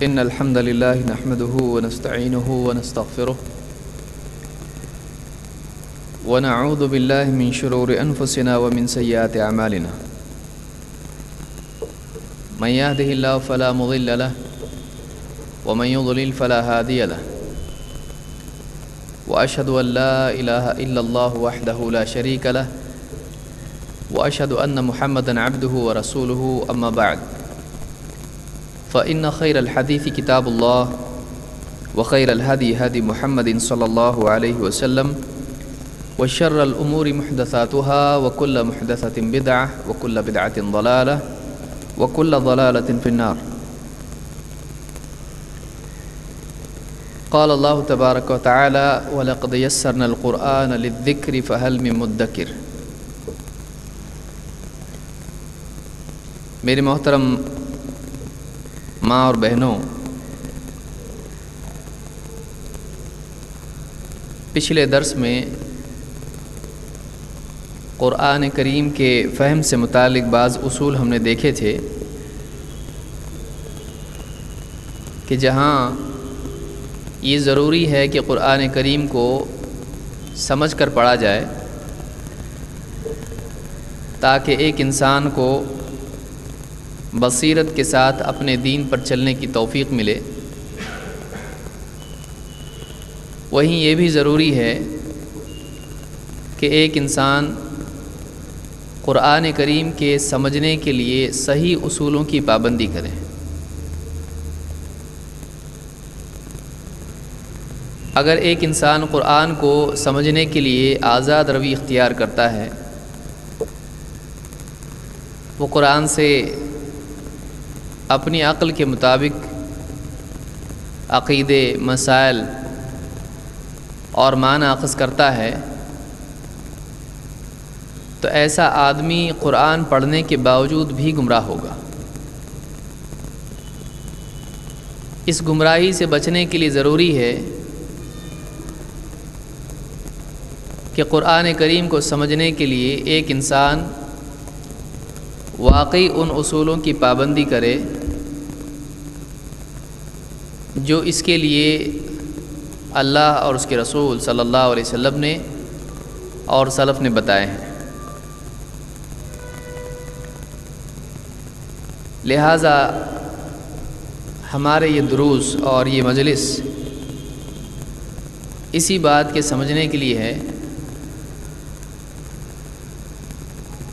إن الحمد لله نحمده ونستعينه ونستغفره ونعوذ بالله من شرور أنفسنا ومن سيئات أعمالنا من يهده الله فلا مضل له ومن يضلل فلا هادي له وأشهد أن لا إله إلا الله وحده لا شريك له وأشهد أن محمدًا عبده ورسوله أما بعد فإن خير الحديث كتاب الله وخير الهدي هدي محمد صلى الله عليه وسلم وشر الأمور محدثاتها وكل محدثة بدعة وكل بدعة ضلالة وكل ضلالة في النار. قال الله تبارك وتعالى ولقد يسرنا القرآن للذكر فهل من مدكر. میرے محترم ماں اور بہنوں، پچھلے درس میں قرآن کریم کے فہم سے متعلق بعض اصول ہم نے دیکھے تھے کہ جہاں یہ ضروری ہے کہ قرآن کریم کو سمجھ کر پڑھا جائے تاکہ ایک انسان کو بصیرت کے ساتھ اپنے دین پر چلنے کی توفیق ملے، وہیں یہ بھی ضروری ہے کہ ایک انسان قرآن کریم کے سمجھنے کے لیے صحیح اصولوں کی پابندی کرے۔ اگر ایک انسان قرآن کو سمجھنے کے لیے آزاد روی اختیار کرتا ہے، وہ قرآن سے اپنی عقل کے مطابق عقیدے، مسائل اور معنی اخذ کرتا ہے، تو ایسا آدمی قرآن پڑھنے کے باوجود بھی گمراہ ہوگا۔ اس گمراہی سے بچنے کے لیے ضروری ہے کہ قرآن کریم کو سمجھنے کے لیے ایک انسان واقعی ان اصولوں کی پابندی کرے جو اس کے لیے اللہ اور اس کے رسول صلی اللہ علیہ وسلم نے اور سلف نے بتائے ہیں۔ لہٰذا ہمارے یہ دروس اور یہ مجلس اسی بات کے سمجھنے کے لیے ہے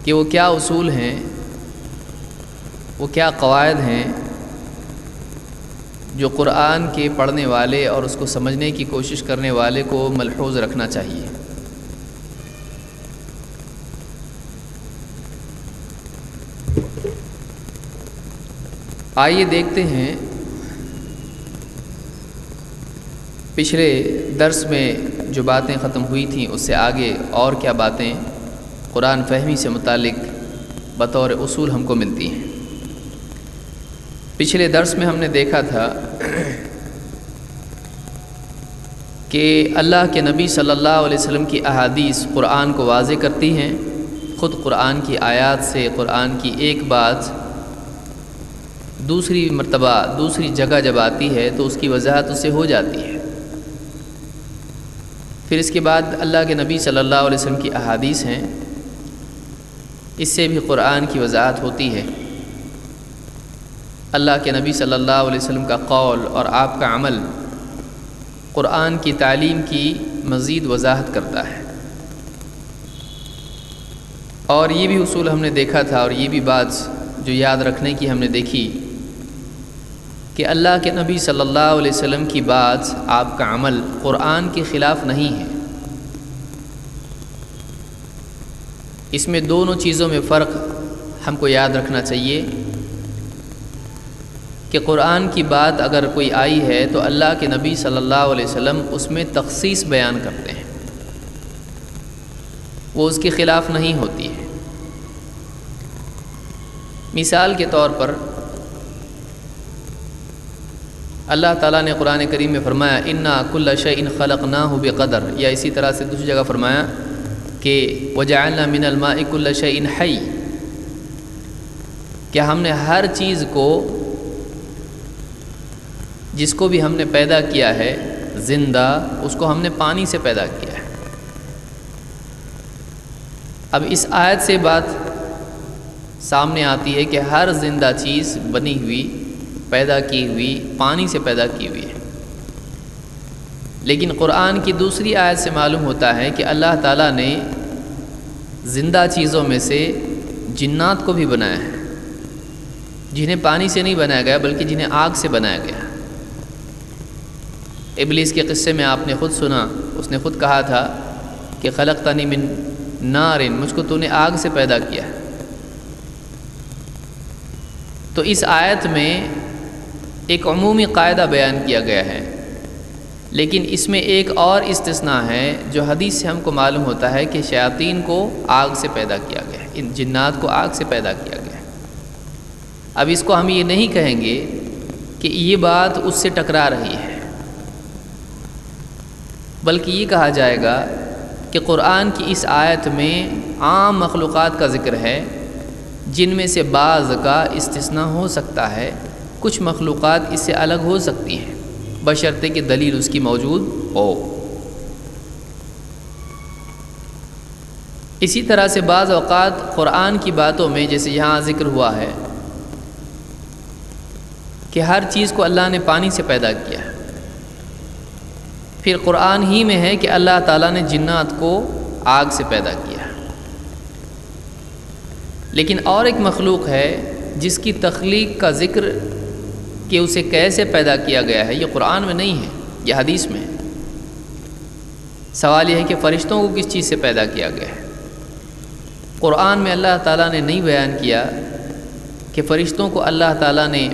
کہ وہ کیا اصول ہیں، وہ کیا قواعد ہیں جو قرآن کے پڑھنے والے اور اس کو سمجھنے کی کوشش کرنے والے کو ملحوظ رکھنا چاہیے۔ آئیے دیکھتے ہیں پچھلے درس میں جو باتیں ختم ہوئی تھیں اس سے آگے اور کیا باتیں قرآن فہمی سے متعلق بطور اصول ہم کو ملتی ہیں۔ پچھلے درس میں ہم نے دیکھا تھا کہ اللہ کے نبی صلی اللہ علیہ وسلم کی احادیث قرآن کو واضح کرتی ہیں۔ خود قرآن کی آیات سے قرآن کی ایک بات دوسری مرتبہ دوسری جگہ جب آتی ہے تو اس کی وضاحت اس سے ہو جاتی ہے۔ پھر اس کے بعد اللہ کے نبی صلی اللہ علیہ وسلم کی احادیث ہیں، اس سے بھی قرآن کی وضاحت ہوتی ہے۔ اللہ کے نبی صلی اللہ علیہ وسلم کا قول اور آپ کا عمل قرآن کی تعلیم کی مزید وضاحت کرتا ہے۔ اور یہ بھی اصول ہم نے دیکھا تھا اور یہ بھی بات جو یاد رکھنے کی ہم نے دیکھی کہ اللہ کے نبی صلی اللہ علیہ وسلم کی بات، آپ کا عمل قرآن کے خلاف نہیں ہے۔ اس میں دونوں چیزوں میں فرق ہم کو یاد رکھنا چاہیے کہ قرآن کی بات اگر کوئی آئی ہے تو اللہ کے نبی صلی اللہ علیہ وسلم اس میں تخصیص بیان کرتے ہیں، وہ اس کے خلاف نہیں ہوتی ہے۔ مثال کے طور پر اللہ تعالیٰ نے قرآن کریم میں فرمایا اِنَّا كُلَّ شَيْءٍ خَلَقْنَاهُ بِقَدَرٍ، یا اسی طرح سے دوسری جگہ فرمایا کہ وَجَعَلْنَا مِنَ الْمَاءِ كُلَّ شَيْءٍ حَيٍّ، کہ ہم نے ہر چیز کو جس کو بھی ہم نے پیدا کیا ہے زندہ، اس کو ہم نے پانی سے پیدا کیا ہے۔ اب اس آیت سے بات سامنے آتی ہے کہ ہر زندہ چیز بنی ہوئی، پیدا کی ہوئی، پانی سے پیدا کی ہوئی ہے۔ لیکن قرآن کی دوسری آیت سے معلوم ہوتا ہے کہ اللہ تعالیٰ نے زندہ چیزوں میں سے جنات کو بھی بنایا ہے، جنہیں پانی سے نہیں بنایا گیا بلکہ جنہیں آگ سے بنایا گیا۔ ابلیس کے قصے میں آپ نے خود سنا، اس نے خود کہا تھا کہ خلقتنی من نار، مجھ کو تو نے آگ سے پیدا کیا۔ تو اس آیت میں ایک عمومی قاعدہ بیان کیا گیا ہے، لیکن اس میں ایک اور استثناء ہے جو حدیث سے ہم کو معلوم ہوتا ہے کہ شیاطین کو آگ سے پیدا کیا گیا ہے، ان جنات کو آگ سے پیدا کیا گیا ہے۔ اب اس کو ہم یہ نہیں کہیں گے کہ یہ بات اس سے ٹکرا رہی ہے، بلکہ یہ کہا جائے گا کہ قرآن کی اس آیت میں عام مخلوقات کا ذکر ہے، جن میں سے بعض کا استثناء ہو سکتا ہے، کچھ مخلوقات اس سے الگ ہو سکتی ہیں، بشرطے کہ دلیل اس کی موجود ہو۔ اسی طرح سے بعض اوقات قرآن کی باتوں میں جیسے یہاں ذکر ہوا ہے کہ ہر چیز کو اللہ نے پانی سے پیدا کیا، پھر قرآن ہی میں ہے کہ اللہ تعالیٰ نے جنات کو آگ سے پیدا کیا۔ لیکن اور ایک مخلوق ہے جس کی تخلیق کا ذکر کہ اسے کیسے پیدا کیا گیا ہے، یہ قرآن میں نہیں ہے، یہ حدیث میں ہے۔ سوال یہ ہے کہ فرشتوں کو کس چیز سے پیدا کیا گیا ہے؟ قرآن میں اللہ تعالیٰ نے نہیں بیان کیا کہ فرشتوں کو اللہ تعالیٰ نے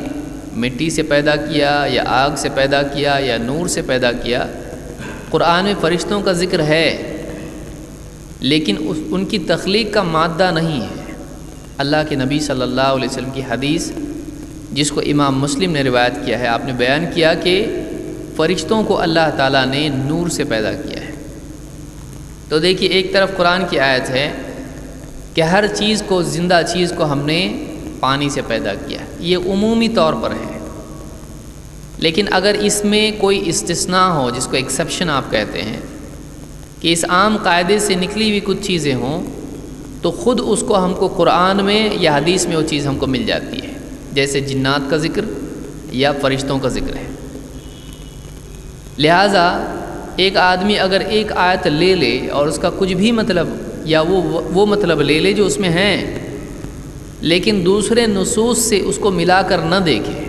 مٹی سے پیدا کیا یا آگ سے پیدا کیا یا نور سے پیدا کیا۔ قرآن میں فرشتوں کا ذکر ہے، لیکن ان کی تخلیق کا مادہ نہیں ہے۔ اللہ کے نبی صلی اللہ علیہ وسلم کی حدیث جس کو امام مسلم نے روایت کیا ہے، آپ نے بیان کیا کہ فرشتوں کو اللہ تعالیٰ نے نور سے پیدا کیا ہے۔ تو دیکھیے، ایک طرف قرآن کی آیت ہے کہ ہر چیز کو، زندہ چیز کو ہم نے پانی سے پیدا کیا، یہ عمومی طور پر ہے۔ لیکن اگر اس میں کوئی استثناء ہو، جس کو ایکسیپشن آپ کہتے ہیں، کہ اس عام قاعدے سے نکلی ہوئی کچھ چیزیں ہوں، تو خود اس کو ہم کو قرآن میں یا حدیث میں وہ چیز ہم کو مل جاتی ہے، جیسے جنات کا ذکر یا فرشتوں کا ذکر ہے۔ لہٰذا ایک آدمی اگر ایک آیت لے لے اور اس کا کچھ بھی مطلب یا وہ مطلب لے لے جو اس میں ہیں، لیکن دوسرے نصوص سے اس کو ملا کر نہ دیکھے،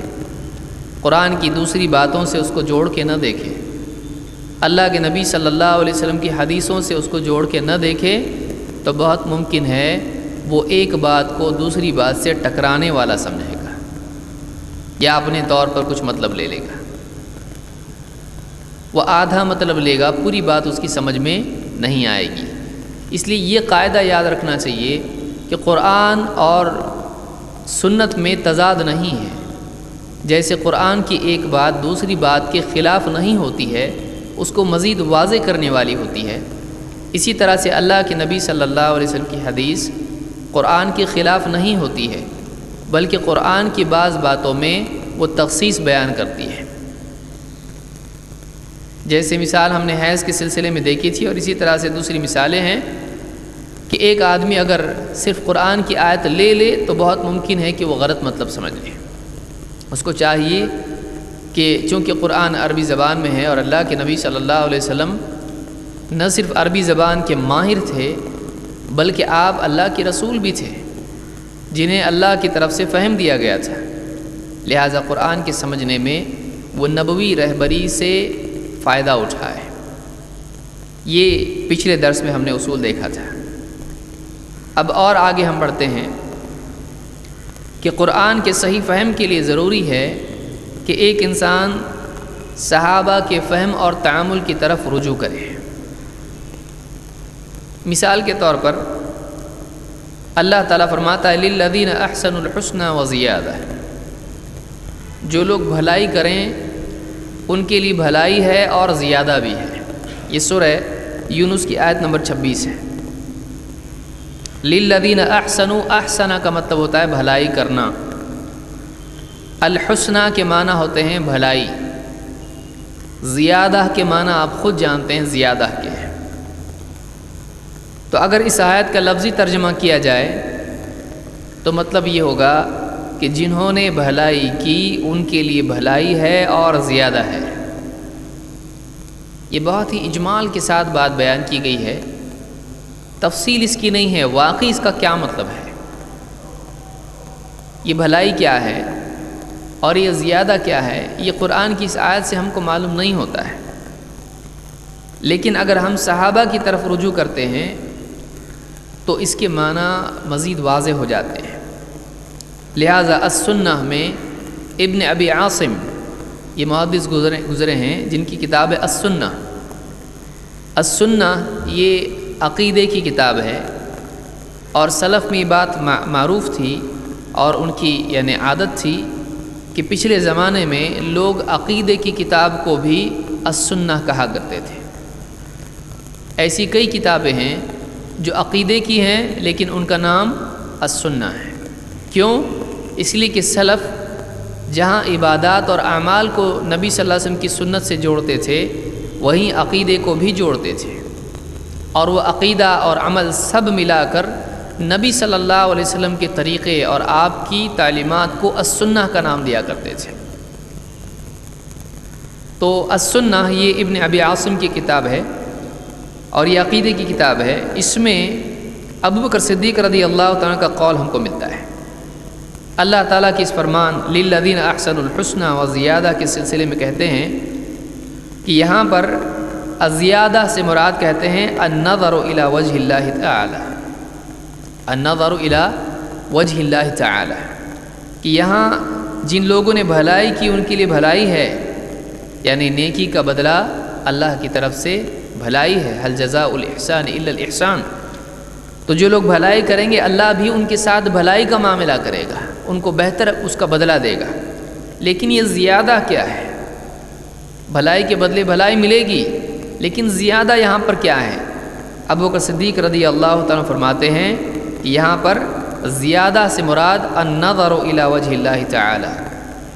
قرآن کی دوسری باتوں سے اس کو جوڑ کے نہ دیکھے، اللہ کے نبی صلی اللہ علیہ وسلم کی حدیثوں سے اس کو جوڑ کے نہ دیکھے، تو بہت ممکن ہے وہ ایک بات کو دوسری بات سے ٹکرانے والا سمجھے گا یا اپنے طور پر کچھ مطلب لے لے گا، وہ آدھا مطلب لے گا، پوری بات اس کی سمجھ میں نہیں آئے گی۔ اس لیے یہ قاعدہ یاد رکھنا چاہیے کہ قرآن اور سنت میں تضاد نہیں ہے، جیسے قرآن کی ایک بات دوسری بات کے خلاف نہیں ہوتی ہے، اس کو مزید واضح کرنے والی ہوتی ہے، اسی طرح سے اللہ کے نبی صلی اللہ علیہ وسلم کی حدیث قرآن کے خلاف نہیں ہوتی ہے، بلکہ قرآن کی بعض باتوں میں وہ تخصیص بیان کرتی ہے۔ جیسے مثال ہم نے حیض کے سلسلے میں دیکھی تھی، اور اسی طرح سے دوسری مثالیں ہیں کہ ایک آدمی اگر صرف قرآن کی آیت لے لے تو بہت ممکن ہے کہ وہ غلط مطلب سمجھ لے۔ اس کو چاہیے کہ چونکہ قرآن عربی زبان میں ہے اور اللہ کے نبی صلی اللہ علیہ وسلم نہ صرف عربی زبان کے ماہر تھے بلکہ آپ اللہ کے رسول بھی تھے جنہیں اللہ کی طرف سے فہم دیا گیا تھا، لہٰذا قرآن کے سمجھنے میں وہ نبوی رہبری سے فائدہ اٹھائے۔ یہ پچھلے درس میں ہم نے اصول دیکھا تھا۔ اب اور آگے ہم بڑھتے ہیں کہ قرآن کے صحیح فہم کے لیے ضروری ہے کہ ایک انسان صحابہ کے فہم اور تعامل کی طرف رجوع کرے۔ مثال کے طور پر اللہ تعالیٰ فرماتا ہے للذین احسنوا الحسنى وزیادہ، جو لوگ بھلائی کریں ان کے لیے بھلائی ہے اور زیادہ بھی ہے۔ یہ سورہ یونس کی آیت نمبر 26 ہے۔ للذین احسنوا، احسنہ کا مطلب ہوتا ہے بھلائی کرنا، الحسنہ کے معنی ہوتے ہیں بھلائی، زیادہ کے معنی آپ خود جانتے ہیں زیادہ کے ہیں۔ تو اگر اس آیت کا لفظی ترجمہ کیا جائے تو مطلب یہ ہوگا کہ جنہوں نے بھلائی کی ان کے لیے بھلائی ہے اور زیادہ ہے۔ یہ بہت ہی اجمال کے ساتھ بات بیان کی گئی ہے، تفصیل اس کی نہیں ہے واقعی اس کا کیا مطلب ہے، یہ بھلائی کیا ہے اور یہ زیادہ کیا ہے، یہ قرآن کی اس آیت سے ہم کو معلوم نہیں ہوتا ہے۔ لیکن اگر ہم صحابہ کی طرف رجوع کرتے ہیں تو اس کے معنی مزید واضح ہو جاتے ہیں۔ لہٰذا السنہ میں ابن ابی عاصم، یہ محدث گزرے ہیں جن کی کتاب ہے السنہ۔ السنہ یہ عقیدے کی کتاب ہے، اور سلف میں یہ بات معروف تھی اور ان کی یعنی عادت تھی کہ پچھلے زمانے میں لوگ عقیدے کی کتاب کو بھی السنہ کہا کرتے تھے۔ ایسی کئی کتابیں ہیں جو عقیدے کی ہیں لیکن ان کا نام السنہ ہے۔ کیوں؟ اس لیے کہ سلف جہاں عبادات اور اعمال کو نبی صلی اللہ علیہ وسلم کی سنت سے جوڑتے تھے وہیں عقیدے کو بھی جوڑتے تھے، اور وہ عقیدہ اور عمل سب ملا کر نبی صلی اللہ علیہ وسلم کے طریقے اور آپ کی تعلیمات کو السنہ کا نام دیا کرتے تھے۔ تو السنہ یہ ابن ابی عاصم کی کتاب ہے اور یہ عقیدے کی کتاب ہے۔ اس میں ابوبکر صدیق رضی اللہ تعالیٰ کا قول ہم کو ملتا ہے۔ اللہ تعالیٰ کی اس فرمان للذین احسنوا الحسنى وزیادہ کے سلسلے میں کہتے ہیں کہ یہاں پر الزیادہ سے مراد کہتے ہیں النظر الی وجہ اللہ تعالی، النظر الی وجہ اللہ تعالی، کہ یہاں جن لوگوں نے بھلائی کی ان کے لیے بھلائی ہے، یعنی نیکی کا بدلہ اللہ کی طرف سے بھلائی ہے۔ هل جزاء الاحسان الا الاحسان، تو جو لوگ بھلائی کریں گے اللہ بھی ان کے ساتھ بھلائی کا معاملہ کرے گا، ان کو بہتر اس کا بدلہ دے گا۔ لیکن یہ زیادہ کیا ہے؟ بھلائی کے بدلے بھلائی ملے گی، لیکن زیادہ یہاں پر کیا ہے؟ ابوبکر صدیق رضی اللہ تعالیٰ فرماتے ہیں کہ یہاں پر زیادہ سے مراد النظر الی وجہ اللہ تعالی،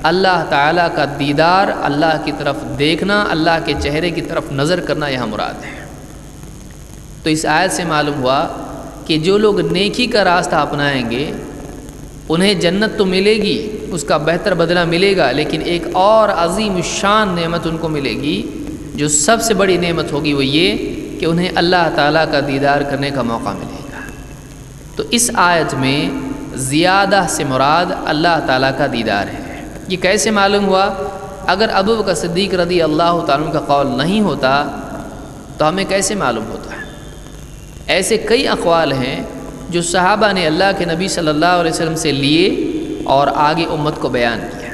اللہ تعالیٰ کا دیدار، اللہ کی طرف دیکھنا، اللہ کے چہرے کی طرف نظر کرنا یہاں مراد ہے۔ تو اس آیت سے معلوم ہوا کہ جو لوگ نیکی کا راستہ اپنائیں گے انہیں جنت تو ملے گی، اس کا بہتر بدلہ ملے گا، لیکن ایک اور عظیم الشان نعمت ان کو ملے گی جو سب سے بڑی نعمت ہوگی، وہ یہ کہ انہیں اللہ تعالیٰ کا دیدار کرنے کا موقع ملے گا۔ تو اس آیت میں زیادہ سے مراد اللہ تعالیٰ کا دیدار ہے۔ یہ کیسے معلوم ہوا؟ اگر ابوبکر صدیق رضی اللہ تعالیٰ کا قول نہیں ہوتا تو ہمیں کیسے معلوم ہوتا ہے؟ ایسے کئی اقوال ہیں جو صحابہ نے اللہ کے نبی صلی اللہ علیہ وسلم سے لیے اور آگے امت کو بیان کیا۔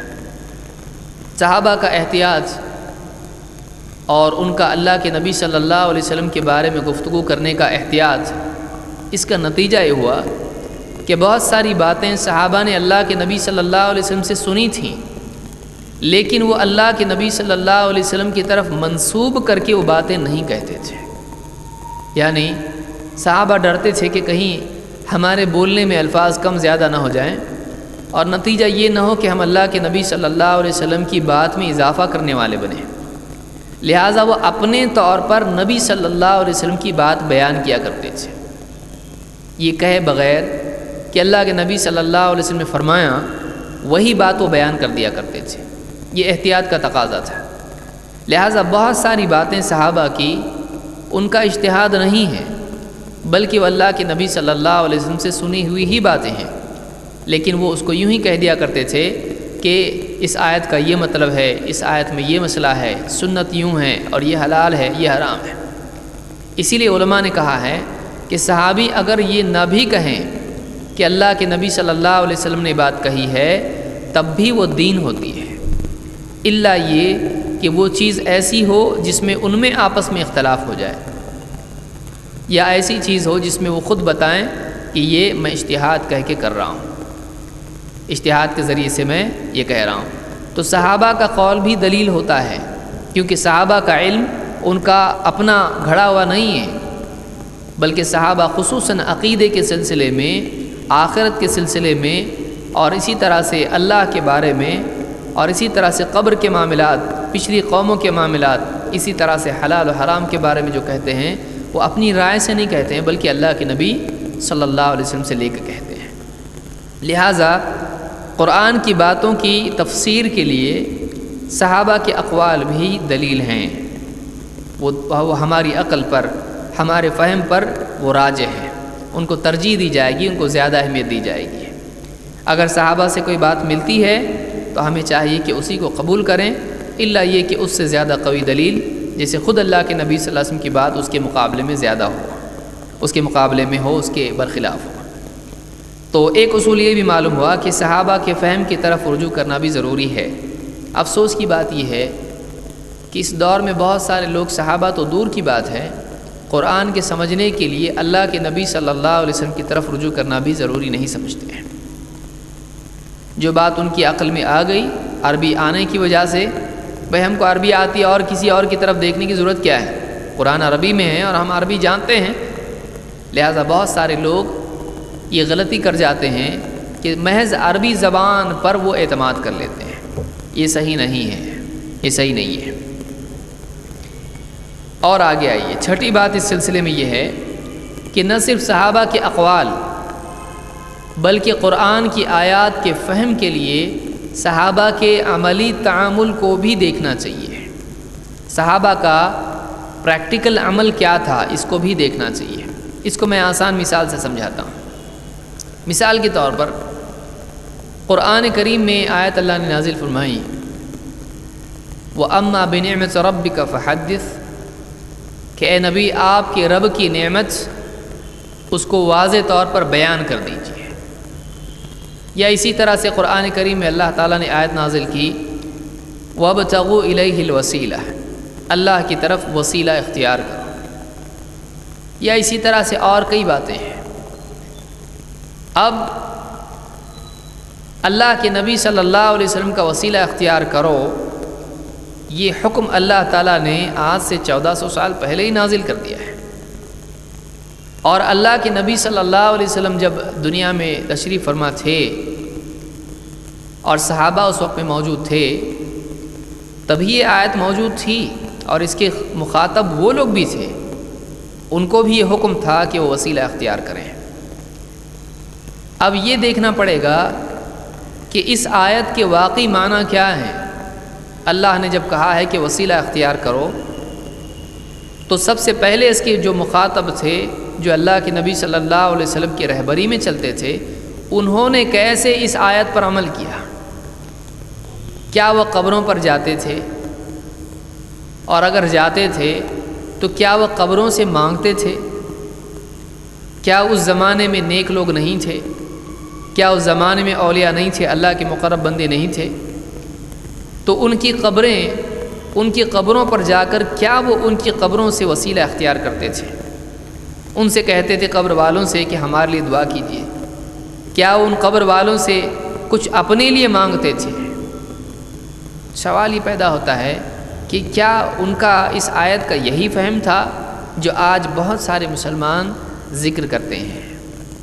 صحابہ کا احتیاط اور ان کا اللہ کے نبی صلی اللہ علیہ وسلم کے بارے میں گفتگو کرنے کا احتیاط، اس کا نتیجہ یہ ہوا کہ بہت ساری باتیں صحابہ نے اللہ کے نبی صلی اللہ علیہ وسلم سے سنی تھیں، لیکن وہ اللہ کے نبی صلی اللہ علیہ وسلم کی طرف منسوب کر کے وہ باتیں نہیں کہتے تھے۔ یعنی صحابہ ڈرتے تھے کہ کہیں ہمارے بولنے میں الفاظ کم زیادہ نہ ہو جائیں اور نتیجہ یہ نہ ہو کہ ہم اللہ کے نبی صلی اللہ علیہ وسلم کی بات میں اضافہ کرنے والے بنیں، لہٰذا وہ اپنے طور پر نبی صلی اللہ علیہ وسلم کی بات بیان کیا کرتے تھے، یہ کہے بغیر کہ اللہ کے نبی صلی اللہ علیہ وسلم نے فرمایا وہی بات وہ بیان کر دیا کرتے تھے۔ یہ احتیاط کا تقاضا تھا۔ لہٰذا بہت ساری باتیں صحابہ کی ان کا اجتہاد نہیں ہے، بلکہ وہ اللہ کے نبی صلی اللہ علیہ وسلم سے سنی ہوئی ہی باتیں ہیں، لیکن وہ اس کو یوں ہی کہہ دیا کرتے تھے کہ اس آیت کا یہ مطلب ہے، اس آیت میں یہ مسئلہ ہے، سنت یوں ہے اور یہ حلال ہے، یہ حرام ہے۔ اسی لیے علماء نے کہا ہے کہ صحابی اگر یہ نہ بھی کہیں کہ اللہ کے نبی صلی اللہ علیہ وسلم نے بات کہی ہے تب بھی وہ دین ہوتی ہے، الا یہ کہ وہ چیز ایسی ہو جس میں ان میں آپس میں اختلاف ہو جائے، یا ایسی چیز ہو جس میں وہ خود بتائیں کہ یہ میں اجتہاد کہہ کے کر رہا ہوں، اجتہاد کے ذریعے سے میں یہ کہہ رہا ہوں۔ تو صحابہ کا قول بھی دلیل ہوتا ہے، کیونکہ صحابہ کا علم ان کا اپنا گھڑا ہوا نہیں ہے، بلکہ صحابہ خصوصاً عقیدے کے سلسلے میں، آخرت کے سلسلے میں، اور اسی طرح سے اللہ کے بارے میں اور اسی طرح سے قبر کے معاملات، پچھلی قوموں کے معاملات، اسی طرح سے حلال و حرام کے بارے میں جو کہتے ہیں وہ اپنی رائے سے نہیں کہتے ہیں بلکہ اللہ کے نبی صلی اللہ علیہ وسلم سے لے کے کہتے ہیں۔ لہٰذا قرآن کی باتوں کی تفسیر کے لیے صحابہ کے اقوال بھی دلیل ہیں، وہ ہماری عقل پر، ہمارے فہم پر وہ راجح ہیں، ان کو ترجیح دی جائے گی، ان کو زیادہ اہمیت دی جائے گی۔ اگر صحابہ سے کوئی بات ملتی ہے تو ہمیں چاہیے کہ اسی کو قبول کریں، الا یہ کہ اس سے زیادہ قوی دلیل جیسے خود اللہ کے نبی صلی اللہ علیہ وسلم کی بات اس کے مقابلے میں زیادہ ہو، اس کے مقابلے میں ہو، اس کے برخلاف ہو۔ تو ایک اصول یہ بھی معلوم ہوا کہ صحابہ کے فہم کی طرف رجوع کرنا بھی ضروری ہے۔ افسوس کی بات یہ ہے کہ اس دور میں بہت سارے لوگ، صحابہ تو دور کی بات ہے، قرآن کے سمجھنے کے لیے اللہ کے نبی صلی اللہ علیہ وسلم کی طرف رجوع کرنا بھی ضروری نہیں سمجھتے ہیں۔ جو بات ان کی عقل میں آ گئی عربی آنے کی وجہ سے، بھئی ہم کو عربی آتی ہے اور کسی اور کی طرف دیکھنے کی ضرورت کیا ہے، قرآن عربی میں ہے اور ہم عربی جانتے ہیں۔ لہٰذا بہت سارے لوگ یہ غلطی کر جاتے ہیں کہ محض عربی زبان پر وہ اعتماد کر لیتے ہیں، یہ صحیح نہیں ہے، یہ صحیح نہیں ہے۔ اور آگے آئیے، چھٹی بات اس سلسلے میں یہ ہے کہ نہ صرف صحابہ کے اقوال بلکہ قرآن کی آیات کے فہم کے لیے صحابہ کے عملی تعامل کو بھی دیکھنا چاہیے۔ صحابہ کا پریکٹیکل عمل کیا تھا اس کو بھی دیکھنا چاہیے۔ اس کو میں آسان مثال سے سمجھاتا ہوں۔ مثال کے طور پر قرآن کریم میں آیت اللہ نے نازل فرمائی، وَأَمَّا بِنِعْمَةِ رَبِّكَ فَحَدِّثْ، کہ اے نبی آپ کے رب کی نعمت اس کو واضح طور پر بیان کر دیجیے۔ یا اسی طرح سے قرآن کریم میں اللہ تعالیٰ نے آیت نازل کی، وَابْتَغُوا إِلَيْهِ الْوَسِيلَةَ، اللہ کی طرف وسیلہ اختیار کرو۔ یا اسی طرح سے اور کئی باتیں ہیں۔ اب اللہ کے نبی صلی اللہ علیہ وسلم کا وسیلہ اختیار کرو، یہ حکم اللہ تعالیٰ نے آج سے 1400 سال پہلے ہی نازل کر دیا ہے۔ اور اللہ کے نبی صلی اللہ علیہ وسلم جب دنیا میں تشریف فرما تھے اور صحابہ اس وقت میں موجود تھے، تبھی یہ آیت موجود تھی اور اس کے مخاطب وہ لوگ بھی تھے، ان کو بھی یہ حکم تھا کہ وہ وسیلہ اختیار کریں۔ اب یہ دیکھنا پڑے گا کہ اس آیت کے واقعی معنی کیا ہیں۔ اللہ نے جب کہا ہے کہ وسیلہ اختیار کرو، تو سب سے پہلے اس کے جو مخاطب تھے، جو اللہ کے نبی صلی اللہ علیہ وسلم کی رہبری میں چلتے تھے، انہوں نے کیسے اس آیت پر عمل کیا؟ کیا وہ قبروں پر جاتے تھے؟ اور اگر جاتے تھے تو کیا وہ قبروں سے مانگتے تھے؟ کیا اس زمانے میں نیک لوگ نہیں تھے؟ کیا اس زمانے میں اولیاء نہیں تھے، اللہ کے مقرب بندے نہیں تھے؟ تو ان کی قبریں، ان کی قبروں پر جا کر کیا وہ ان کی قبروں سے وسیلہ اختیار کرتے تھے؟ ان سے کہتے تھے قبر والوں سے کہ ہمارے لیے دعا کیجیے؟ کیا ان قبر والوں سے کچھ اپنے لیے مانگتے تھے؟ سوال یہ پیدا ہوتا ہے کہ کیا ان کا اس آیت کا یہی فہم تھا جو آج بہت سارے مسلمان ذکر کرتے ہیں؟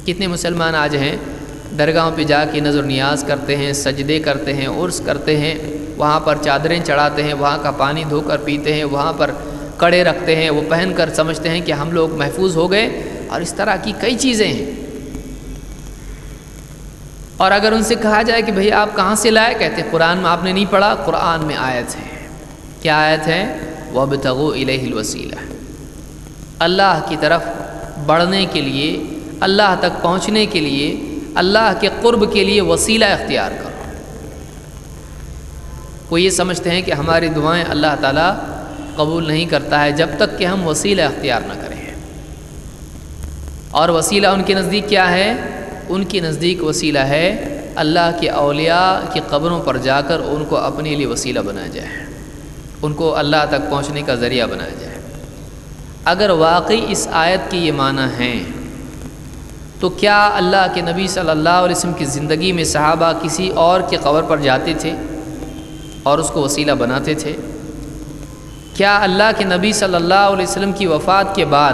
کتنے مسلمان آج ہیں درگاہوں پہ جا کے نظر نیاز کرتے ہیں، سجدے کرتے ہیں، عرس کرتے ہیں، وہاں پر چادریں چڑھاتے ہیں، وہاں کا پانی دھو کر پیتے ہیں، وہاں پر کڑے رکھتے ہیں، وہ پہن کر سمجھتے ہیں کہ ہم لوگ محفوظ ہو گئے، اور اس طرح کی کئی چیزیں ہیں۔ اور اگر ان سے کہا جائے کہ بھئی آپ کہاں سے لائے، کہتے ہیں قرآن میں آپ نے نہیں پڑھا، قرآن میں آیت ہے۔ کیا آیت ہے؟ وَابْتَغُوا إِلَيْهِ الْوَسِيلَةَ، اللہ کی طرف بڑھنے کے لیے، اللہ تک پہنچنے کے لیے، اللہ کے قرب کے لیے وسیلہ اختیار کرو۔ وہ یہ سمجھتے ہیں کہ ہماری دعائیں اللہ تعالیٰ قبول نہیں کرتا ہے جب تک کہ ہم وسیلہ اختیار نہ کریں۔ اور وسیلہ ان کے نزدیک کیا ہے؟ ان کے نزدیک وسیلہ ہے اللہ کے اولیاء کی قبروں پر جا کر ان کو اپنے لیے وسیلہ بنایا جائے، ان کو اللہ تک پہنچنے کا ذریعہ بنایا جائے۔ اگر واقعی اس آیت کی یہ معنی ہیں تو کیا اللہ کے نبی صلی اللہ علیہ وسلم کی زندگی میں صحابہ کسی اور کی قبر پر جاتے تھے اور اس کو وسیلہ بناتے تھے؟ کیا اللہ کے نبی صلی اللہ علیہ وسلم کی وفات کے بعد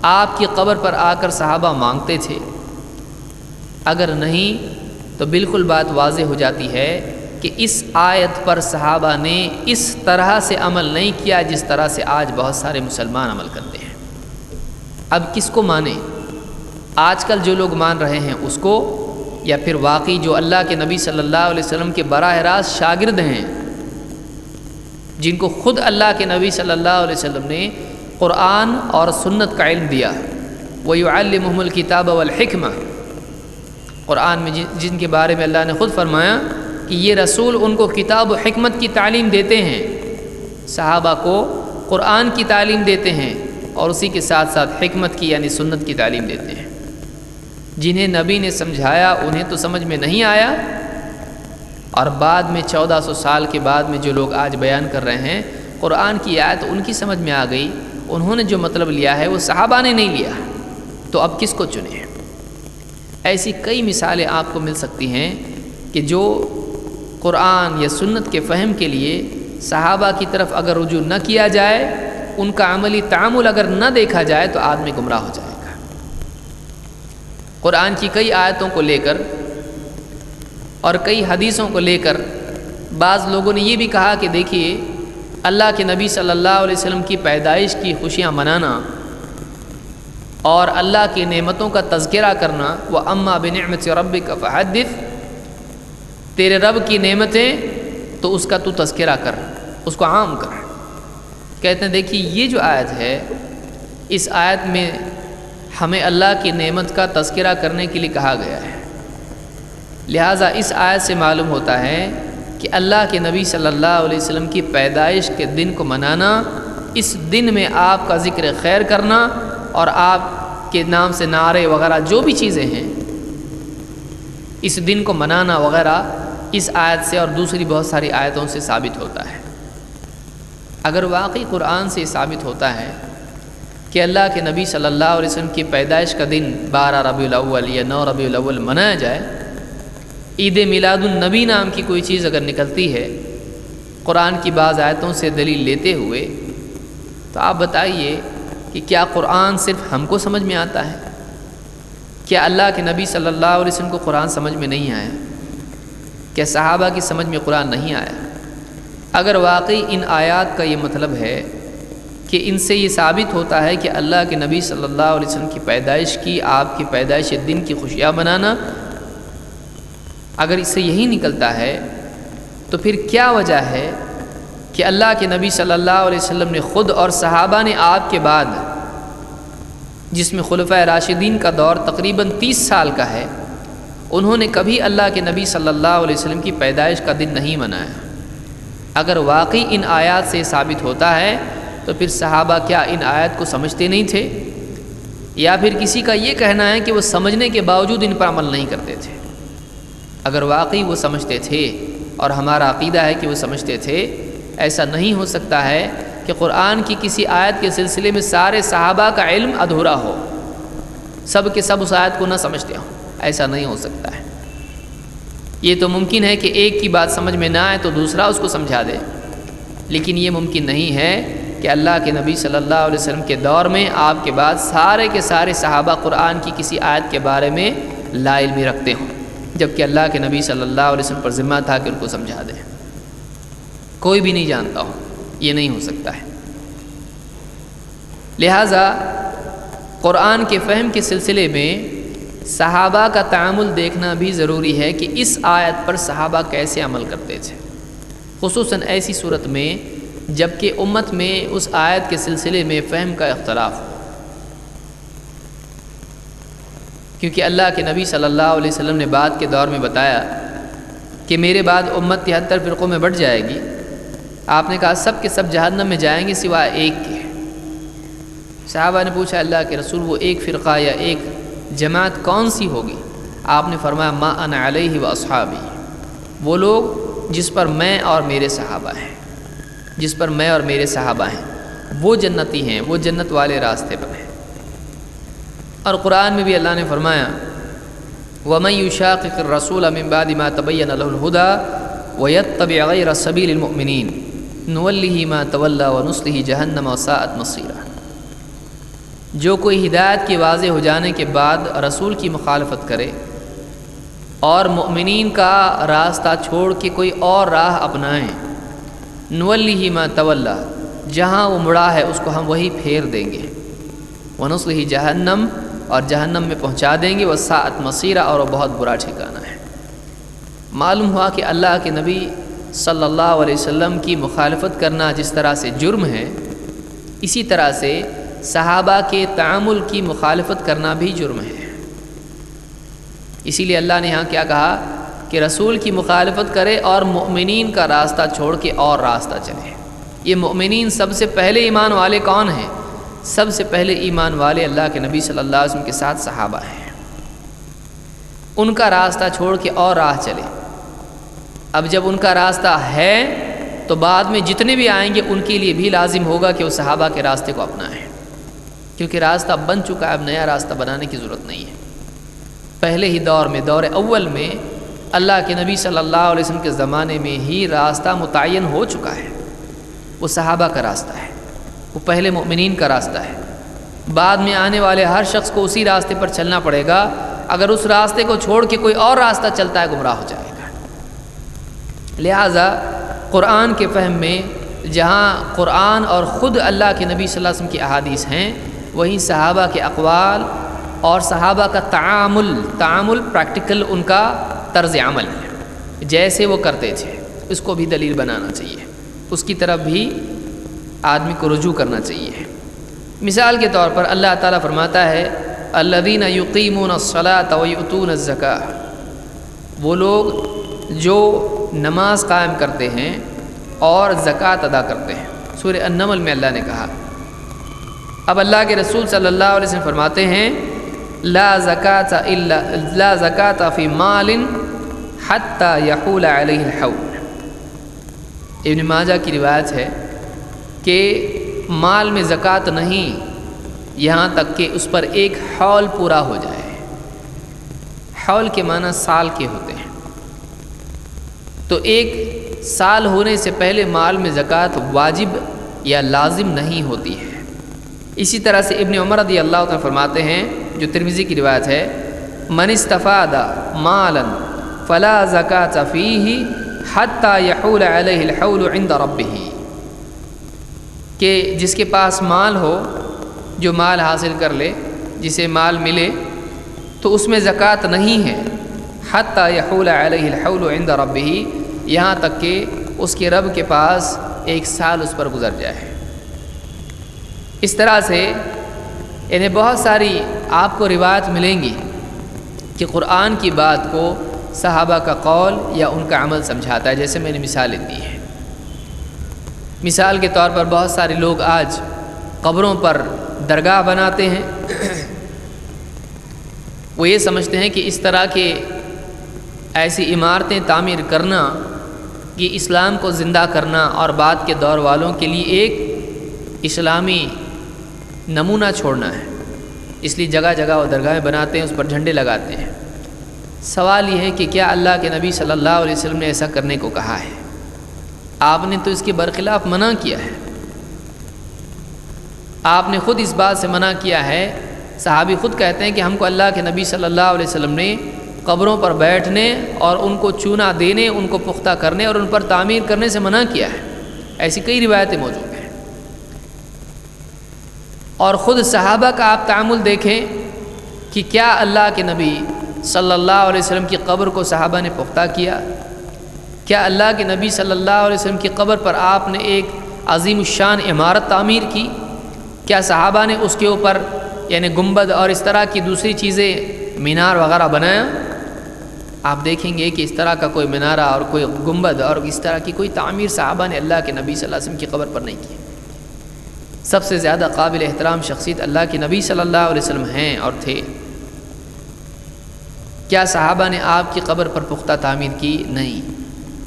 آپ کی قبر پر آ کر صحابہ مانگتے تھے؟ اگر نہیں تو بالکل بات واضح ہو جاتی ہے کہ اس آیت پر صحابہ نے اس طرح سے عمل نہیں کیا جس طرح سے آج بہت سارے مسلمان عمل کرتے ہیں۔ اب کس کو مانیں؟ آج کل جو لوگ مان رہے ہیں اس کو، یا پھر واقعی جو اللہ کے نبی صلی اللہ علیہ وسلم کے براہ راست شاگرد ہیں، جن کو خود اللہ کے نبی صلی اللہ علیہ وسلم نے قرآن اور سنت کا علم دیا، وَيُعَلِّمُهُمُ الْكِتَابَ وَالْحِكْمَةَ، قرآن میں جن کے بارے میں اللہ نے خود فرمایا کہ یہ رسول ان کو کتاب و حکمت کی تعلیم دیتے ہیں، صحابہ کو قرآن کی تعلیم دیتے ہیں اور اسی کے ساتھ ساتھ حکمت کی یعنی سنت کی تعلیم دیتے ہیں۔ جنہیں نبی نے سمجھایا انہیں تو سمجھ میں نہیں آیا، اور بعد میں 1400 سال کے بعد میں جو لوگ آج بیان کر رہے ہیں قرآن کی آیت ان کی سمجھ میں آ گئی، انہوں نے جو مطلب لیا ہے وہ صحابہ نے نہیں لیا، تو اب کس کو چنیں؟ ایسی کئی مثالیں آپ کو مل سکتی ہیں کہ جو قرآن یا سنت کے فہم کے لیے صحابہ کی طرف اگر رجوع نہ کیا جائے، ان کا عملی تعامل اگر نہ دیکھا جائے تو آدمی گمراہ ہو جائے گا۔ قرآن کی کئی آیتوں کو لے کر اور کئی حدیثوں کو لے کر بعض لوگوں نے یہ بھی کہا کہ دیکھیے اللہ کے نبی صلی اللہ علیہ وسلم کی پیدائش کی خوشیاں منانا اور اللہ کی نعمتوں کا تذکرہ کرنا، وَأَمَّا بِنِعْمَةِ رَبِّكَ فَحَدِّثْ، تیرے رب کی نعمتیں تو اس کا تو تذکرہ کر، اس کو عام کر۔ کہتے ہیں دیکھیے یہ جو آیت ہے، اس آیت میں ہمیں اللہ کی نعمت کا تذکرہ کرنے کے لیے کہا گیا ہے، لہٰذا اس آیت سے معلوم ہوتا ہے کہ اللہ کے نبی صلی اللہ علیہ وسلم کی پیدائش کے دن کو منانا، اس دن میں آپ کا ذکر خیر کرنا اور آپ کے نام سے نعرے وغیرہ جو بھی چیزیں ہیں، اس دن کو منانا وغیرہ اس آیت سے اور دوسری بہت ساری آیتوں سے ثابت ہوتا ہے۔ اگر واقعی قرآن سے ثابت ہوتا ہے کہ اللہ کے نبی صلی اللہ علیہ وسلم کی پیدائش کا دن 12 ربیع الاول یا 9 ربیع الاول منایا جائے، عید میلاد النبی نام کی کوئی چیز اگر نکلتی ہے قرآن کی بعض آیتوں سے دلیل لیتے ہوئے، تو آپ بتائیے کہ کیا قرآن صرف ہم کو سمجھ میں آتا ہے؟ کیا اللہ کے نبی صلی اللہ علیہ وسلم کو قرآن سمجھ میں نہیں آیا؟ کیا صحابہ کی سمجھ میں قرآن نہیں آیا؟ اگر واقعی ان آیات کا یہ مطلب ہے کہ ان سے یہ ثابت ہوتا ہے کہ اللہ کے نبی صلی اللہ علیہ وسلم کی پیدائش کی، آپ کی پیدائش دن کی خوشیاں منانا، اگر اس سے یہی نکلتا ہے تو پھر کیا وجہ ہے کہ اللہ کے نبی صلی اللہ علیہ وسلم نے خود اور صحابہ نے آپ کے بعد، جس میں خلفائے راشدین کا دور تقریباً 30 سال کا ہے، انہوں نے کبھی اللہ کے نبی صلی اللہ علیہ وسلم کی پیدائش کا دن نہیں منایا؟ اگر واقعی ان آیات سے ثابت ہوتا ہے تو پھر صحابہ کیا ان آیات کو سمجھتے نہیں تھے؟ یا پھر کسی کا یہ کہنا ہے کہ وہ سمجھنے کے باوجود ان پر عمل نہیں کرتے تھے؟ اگر واقعی وہ سمجھتے تھے، اور ہمارا عقیدہ ہے کہ وہ سمجھتے تھے، ایسا نہیں ہو سکتا ہے کہ قرآن کی کسی آیت کے سلسلے میں سارے صحابہ کا علم ادھورا ہو، سب کے سب اس آیت کو نہ سمجھتے ہوں، ایسا نہیں ہو سکتا ہے۔ یہ تو ممکن ہے کہ ایک کی بات سمجھ میں نہ آئے تو دوسرا اس کو سمجھا دے، لیکن یہ ممکن نہیں ہے کہ اللہ کے نبی صلی اللہ علیہ وسلم کے دور میں آپ کے بعد سارے کے سارے صحابہ قرآن کی کسی آیت کے بارے میں لا علمی رکھتے ہوں، جبکہ اللہ کے نبی صلی اللہ علیہ وسلم پر ذمہ تھا کہ ان کو سمجھا دیں۔ کوئی بھی نہیں جانتا ہو، یہ نہیں ہو سکتا ہے۔ لہٰذا قرآن کے فہم کے سلسلے میں صحابہ کا تعامل دیکھنا بھی ضروری ہے کہ اس آیت پر صحابہ کیسے عمل کرتے تھے، خصوصاً ایسی صورت میں جب کہ امت میں اس آیت کے سلسلے میں فہم کا اختلاف ہو، کیونکہ اللہ کے نبی صلی اللہ علیہ وسلم نے بعد کے دور میں بتایا کہ میرے بعد امت 73 فرقوں میں بٹ جائے گی۔ آپ نے کہا سب کے سب جہنم میں جائیں گے سوائے ایک کے۔ صحابہ نے پوچھا اللہ کے رسول وہ ایک فرقہ یا ایک جماعت کون سی ہوگی؟ آپ نے فرمایا ما انا علیہ و اصحابی، وہ لوگ جس پر میں اور میرے صحابہ ہیں، جس پر میں اور میرے صحابہ ہیں، وہ جنتی ہیں، وہ جنت والے راستے پر ہیں۔ اور قرآن میں بھی اللہ نے فرمایا وَمَن يُشَاقِقِ الرَّسُولَ مِن بَعْدِ مَا تَبَيَّنَ لَهُ الْهُدَىٰ وَيَتَّبِعْ غَيْرَ سَبِيلِ الْمُؤْمِنِينَ نُوَلِّهِ مَا تَوَلَّىٰ وَنُصْلِهِ جَهَنَّمَ وَسَاءَتْ مَصِيرًا۔ جو کوئی ہدایت کے واضح ہو جانے کے بعد رسول کی مخالفت کرے اور مؤمنین کا راستہ چھوڑ کے کوئی اور راہ اپنائیں، نولیہ ما تولی، جہاں وہ مڑا ہے اس کو ہم وہی پھیر دیں گے، ونصلہ جہنم، اور جہنم میں پہنچا دیں گے، وساءت مصیرا، اور وہ بہت برا ٹھکانہ ہے۔ معلوم ہوا کہ اللہ کے نبی صلی اللہ علیہ وسلم کی مخالفت کرنا جس طرح سے جرم ہے، اسی طرح سے صحابہ کے تعامل کی مخالفت کرنا بھی جرم ہے۔ اسی لیے اللہ نے یہاں کیا کہا کہ رسول کی مخالفت کرے اور مؤمنین کا راستہ چھوڑ کے اور راستہ چلے۔ یہ مؤمنین سب سے پہلے ایمان والے کون ہیں؟ سب سے پہلے ایمان والے اللہ کے نبی صلی اللہ علیہ وسلم کے ساتھ صحابہ ہیں۔ ان کا راستہ چھوڑ کے اور راہ چلے۔ اب جب ان کا راستہ ہے تو بعد میں جتنے بھی آئیں گے ان کے لیے بھی لازم ہوگا کہ وہ صحابہ کے راستے کو اپنائیں، کیونکہ راستہ بن چکا ہے، اب نیا راستہ بنانے کی ضرورت نہیں ہے۔ پہلے ہی دور میں، دور اول میں، اللہ کے نبی صلی اللہ علیہ وسلم کے زمانے میں ہی راستہ متعین ہو چکا ہے۔ وہ صحابہ کا راستہ ہے، وہ پہلے مؤمنین کا راستہ ہے۔ بعد میں آنے والے ہر شخص کو اسی راستے پر چلنا پڑے گا۔ اگر اس راستے کو چھوڑ کے کوئی اور راستہ چلتا ہے گمراہ ہو جائے گا۔ لہٰذا قرآن کے فہم میں جہاں قرآن اور خود اللہ کے نبی صلی اللہ علیہ وسلم کی احادیث ہیں، وہیں صحابہ کے اقوال اور صحابہ کا تعامل پریکٹیکل، ان کا طرز عمل ہے، جیسے وہ کرتے تھے، اس کو بھی دلیل بنانا چاہیے، اس کی طرف بھی آدمی کو رجوع کرنا چاہیے۔ مثال کے طور پر اللہ تعالیٰ فرماتا ہے الذین یقیمون الصلاۃ ویؤتون الزکاۃ، وہ لوگ جو نماز قائم کرتے ہیں اور زکوٰۃ ادا کرتے ہیں۔ سورہ النمل میں اللہ نے کہا۔ اب اللہ کے رسول صلی اللہ علیہ وسلم فرماتے ہیں لا زکاۃ فی مال حتی یحول علیہ الحول۔ ابن ماجہ کی روایت ہے کہ مال میں زکوٰۃ نہیں یہاں تک کہ اس پر ایک حول پورا ہو جائے۔ حول کے معنی سال کے ہوتے ہیں، تو ایک سال ہونے سے پہلے مال میں زکوٰۃ واجب یا لازم نہیں ہوتی ہے۔ اسی طرح سے ابن عمر رضی اللہ عنہ فرماتے ہیں، جو ترمذی کی روایت ہے، من استفاد مالا فلا زکاۃ فیہ حتی یحول علیہ الحول عند ربہ، کہ جس کے پاس مال ہو، جو مال حاصل کر لے، جسے مال ملے، تو اس میں زکوٰۃ نہیں ہے، حتی یحول علیہ الحول عند ربہ، یہاں تک کہ اس کے رب کے پاس ایک سال اس پر گزر جائے۔ اس طرح سے انہیں بہت ساری آپ کو روایت ملیں گی کہ قرآن کی بات کو صحابہ کا قول یا ان کا عمل سمجھاتا ہے، جیسے میں نے مثالیں دی ہیں۔ مثال کے طور پر بہت سارے لوگ آج قبروں پر درگاہ بناتے ہیں۔ وہ یہ سمجھتے ہیں کہ اس طرح کے ایسی عمارتیں تعمیر کرنا کہ اسلام کو زندہ کرنا اور بعد کے دور والوں کے لیے ایک اسلامی نمونہ چھوڑنا ہے، اس لیے جگہ جگہ وہ درگاہیں بناتے ہیں، اس پر جھنڈے لگاتے ہیں۔ سوال یہ ہے کہ کیا اللہ کے نبی صلی اللہ علیہ وسلم نے ایسا کرنے کو کہا ہے؟ آپ نے تو اس کے برخلاف منع کیا ہے۔ آپ نے خود اس بات سے منع کیا ہے، صحابی خود کہتے ہیں کہ ہم کو اللہ کے نبی صلی اللہ علیہ وسلم نے قبروں پر بیٹھنے اور ان کو چونا دینے، ان کو پختہ کرنے اور ان پر تعمیر کرنے سے منع کیا ہے۔ ایسی کئی روایتیں موجود ہیں۔ اور خود صحابہ کا آپ تعامل دیکھیں کہ کیا اللہ کے نبی صلی اللہ علیہ وسلم کی قبر کو صحابہ نے پختہ کیا؟ کیا اللہ کے نبی صلی اللہ علیہ وسلم کی قبر پر آپ نے ایک عظیم الشان عمارت تعمیر کی؟ کیا صحابہ نے اس کے اوپر یعنی گنبد اور اس طرح کی دوسری چیزیں، مینار وغیرہ بنایا؟ آپ دیکھیں گے کہ اس طرح کا کوئی مینارہ اور کوئی گنبد اور اس طرح کی کوئی تعمیر صحابہ نے اللہ کے نبی صلی اللہ علیہ وسلم کی قبر پر نہیں کی۔ سب سے زیادہ قابل احترام شخصیت اللہ کے نبی صلی اللہ علیہ وسلم ہیں اور تھے۔ کیا صحابہ نے آپ کی قبر پر پختہ تعمیر کی؟ نہیں۔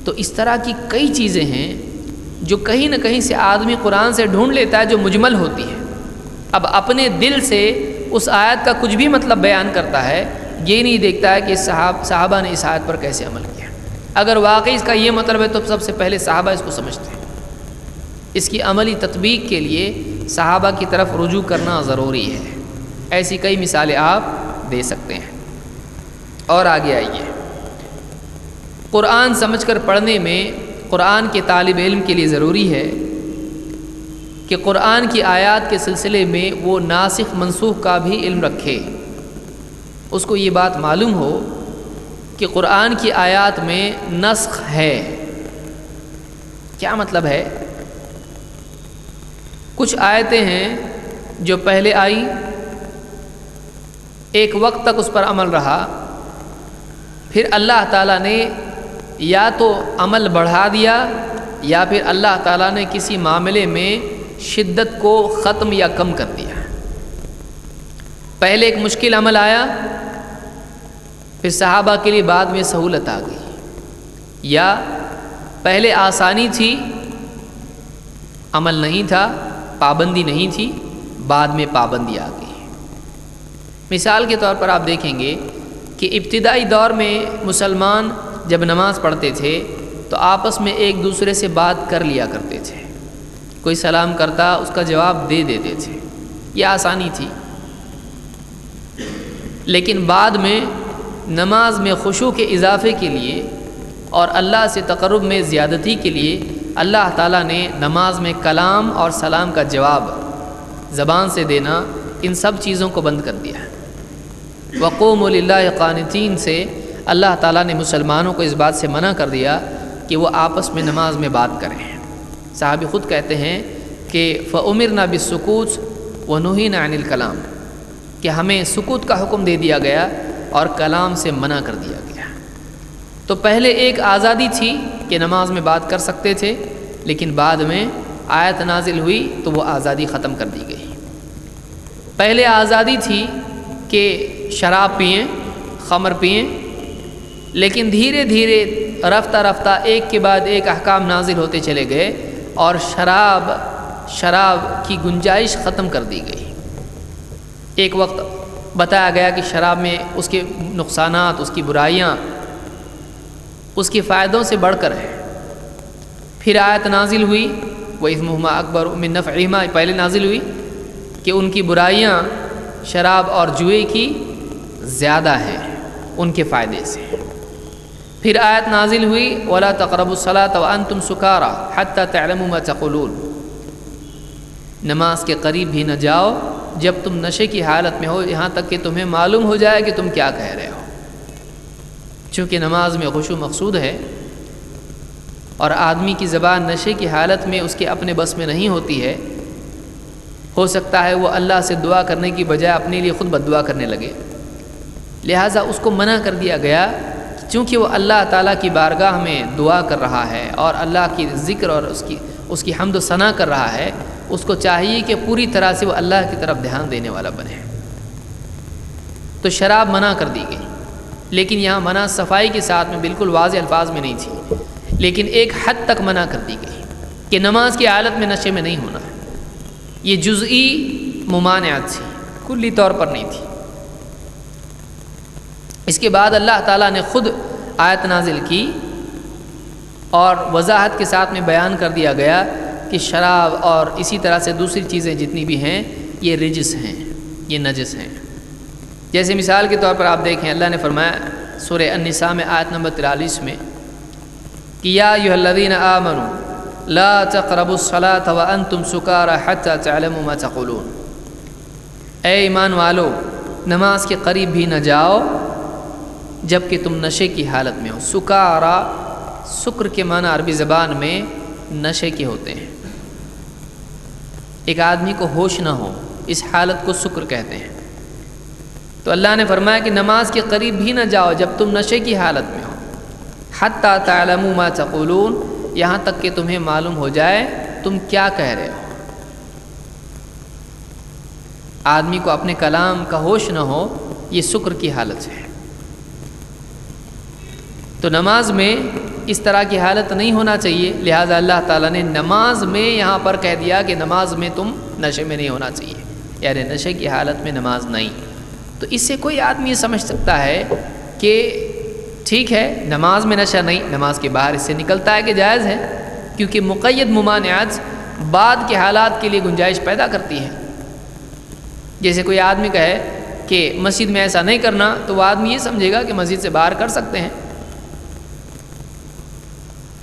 تو اس طرح کی کئی چیزیں ہیں جو کہیں نہ کہیں سے آدمی قرآن سے ڈھونڈ لیتا ہے، جو مجمل ہوتی ہے۔ اب اپنے دل سے اس آیت کا کچھ بھی مطلب بیان کرتا ہے، یہ نہیں دیکھتا ہے کہ صحابہ نے اس آیت پر کیسے عمل کیا۔ اگر واقعی اس کا یہ مطلب ہے تو سب سے پہلے صحابہ اس کو سمجھتے ہیں۔ اس کی عملی تطبیق کے لیے صحابہ کی طرف رجوع کرنا ضروری ہے۔ ایسی کئی مثالیں آپ دے سکتے ہیں۔ اور آگے آئیے، قرآن سمجھ کر پڑھنے میں قرآن کے طالب علم کے لیے ضروری ہے کہ قرآن کی آیات کے سلسلے میں وہ ناسخ منسوخ کا بھی علم رکھے، اس کو یہ بات معلوم ہو کہ قرآن کی آیات میں نسخ ہے۔ کیا مطلب ہے؟ کچھ آیتیں ہیں جو پہلے آئی، ایک وقت تک اس پر عمل رہا، پھر اللہ تعالیٰ نے یا تو عمل بڑھا دیا یا پھر اللہ تعالیٰ نے کسی معاملے میں شدت کو ختم یا کم کر دیا۔ پہلے ایک مشکل عمل آیا، پھر صحابہ کے لیے بعد میں سہولت آ گئی، یا پہلے آسانی تھی، عمل نہیں تھا، پابندی نہیں تھی، بعد میں پابندی آ گئی۔ مثال کے طور پر آپ دیکھیں گے کہ ابتدائی دور میں مسلمان جب نماز پڑھتے تھے تو آپس میں ایک دوسرے سے بات کر لیا کرتے تھے، کوئی سلام کرتا اس کا جواب دے دیتے تھے، یہ آسانی تھی۔ لیکن بعد میں نماز میں خشوع کے اضافے کے لیے اور اللہ سے تقرب میں زیادتی کے لیے اللہ تعالیٰ نے نماز میں کلام اور سلام کا جواب زبان سے دینا، ان سب چیزوں کو بند کر دیا۔ وقوموا للہ قانتین سے اللہ تعالیٰ نے مسلمانوں کو اس بات سے منع کر دیا کہ وہ آپس میں نماز میں بات کریں۔ صحابی خود کہتے ہیں کہ فَأُمِرْنَا بِالسُّكُوتِ وَنُهِينَا عَنِ الْكَلَامِ، کہ ہمیں سکوت کا حکم دے دیا گیا اور کلام سے منع کر دیا گیا۔ تو پہلے ایک آزادی تھی کہ نماز میں بات کر سکتے تھے، لیکن بعد میں آیت نازل ہوئی تو وہ آزادی ختم کر دی گئی۔ پہلے آزادی تھی کہ شراب پئیں، خمر پئیں، لیکن دھیرے دھیرے رفتہ رفتہ ایک کے بعد ایک احکام نازل ہوتے چلے گئے اور شراب کی گنجائش ختم کر دی گئی۔ ایک وقت بتایا گیا کہ شراب میں اس کے نقصانات، اس کی برائیاں اس کے فائدوں سے بڑھ کر ہے۔ پھر آیت نازل ہوئی وَإِثْمُهُمَا أَكْبَرُ مِن نَفْعِهِمَا، پہلے نازل ہوئی کہ ان کی برائیاں شراب اور جوئے کی زیادہ ہیں ان کے فائدے سے۔ پھر آیت نازل ہوئی وَلَا تَقْرَبُوا الصَّلَاةَ وَأَنْتُمْ سُكَارَىٰ حَتَّىٰ تَعْلَمُوا مَا تَقُولُونَ، نماز کے قریب بھی نہ جاؤ جب تم نشے کی حالت میں ہو، یہاں تک کہ تمہیں معلوم ہو جائے کہ تم کیا کہہ رہے ہو۔ چونکہ نماز میں خشوع مقصود ہے اور آدمی کی زبان نشے کی حالت میں اس کے اپنے بس میں نہیں ہوتی ہے، ہو سکتا ہے وہ اللہ سے دعا کرنے کی بجائے اپنے لیے خود بد دعا کرنے لگے، لہٰذا اس کو منع کر دیا گیا۔ چونکہ وہ اللہ تعالیٰ کی بارگاہ میں دعا کر رہا ہے اور اللہ کی ذکر اور اس کی حمد و ثنا کر رہا ہے، اس کو چاہیے کہ پوری طرح سے وہ اللہ کی طرف دھیان دینے والا بنے۔ تو شراب منع کر دی گئی، لیکن یہاں منع صفائی کے ساتھ میں بالکل واضح الفاظ میں نہیں تھی، لیکن ایک حد تک منع کر دی گئی کہ نماز کی حالت میں نشے میں نہیں ہونا ہے۔ یہ جزئی ممانعت تھی، کلی طور پر نہیں تھی۔ اس کے بعد اللہ تعالیٰ نے خود آیت نازل کی اور وضاحت کے ساتھ میں بیان کر دیا گیا کہ شراب اور اسی طرح سے دوسری چیزیں جتنی بھی ہیں یہ رجس ہیں، یہ نجس ہیں۔ جیسے مثال کے طور پر آپ دیکھیں اللہ نے فرمایا سورہ النساء میں آیت نمبر 43 میں کہ یا ایھا الذین آمنوا لا تقربوا الصلاة وانتم سکارى حتى تعلموا ما تقولون، اے ایمان والو نماز کے قریب بھی نہ جاؤ جب کہ تم نشے کی حالت میں ہو۔ سکارا، سکر کے معنی عربی زبان میں نشے کے ہوتے ہیں، ایک آدمی کو ہوش نہ ہو، اس حالت کو سکر کہتے ہیں۔ تو اللہ نے فرمایا کہ نماز کے قریب بھی نہ جاؤ جب تم نشے کی حالت میں ہو، حتی تعلموا ما تقولون، یہاں تک کہ تمہیں معلوم ہو جائے تم کیا کہہ رہے ہو۔ آدمی کو اپنے کلام کا ہوش نہ ہو، یہ سکر کی حالت ہے۔ تو نماز میں اس طرح کی حالت نہیں ہونا چاہیے، لہٰذا اللہ تعالیٰ نے نماز میں یہاں پر کہہ دیا کہ نماز میں تم نشے میں نہیں ہونا چاہیے، یعنی نشے کی حالت میں نماز نہیں۔ تو اس سے کوئی آدمی یہ سمجھ سکتا ہے کہ ٹھیک ہے نماز میں نشہ نہیں، نماز کے باہر اس سے نکلتا ہے کہ جائز ہے، کیونکہ مقید ممانعات بعد کے حالات کے لیے گنجائش پیدا کرتی ہیں۔ جیسے کوئی آدمی کہے کہ مسجد میں ایسا نہیں کرنا، تو وہ آدمی یہ سمجھے گا کہ مسجد سے باہر کر سکتے ہیں،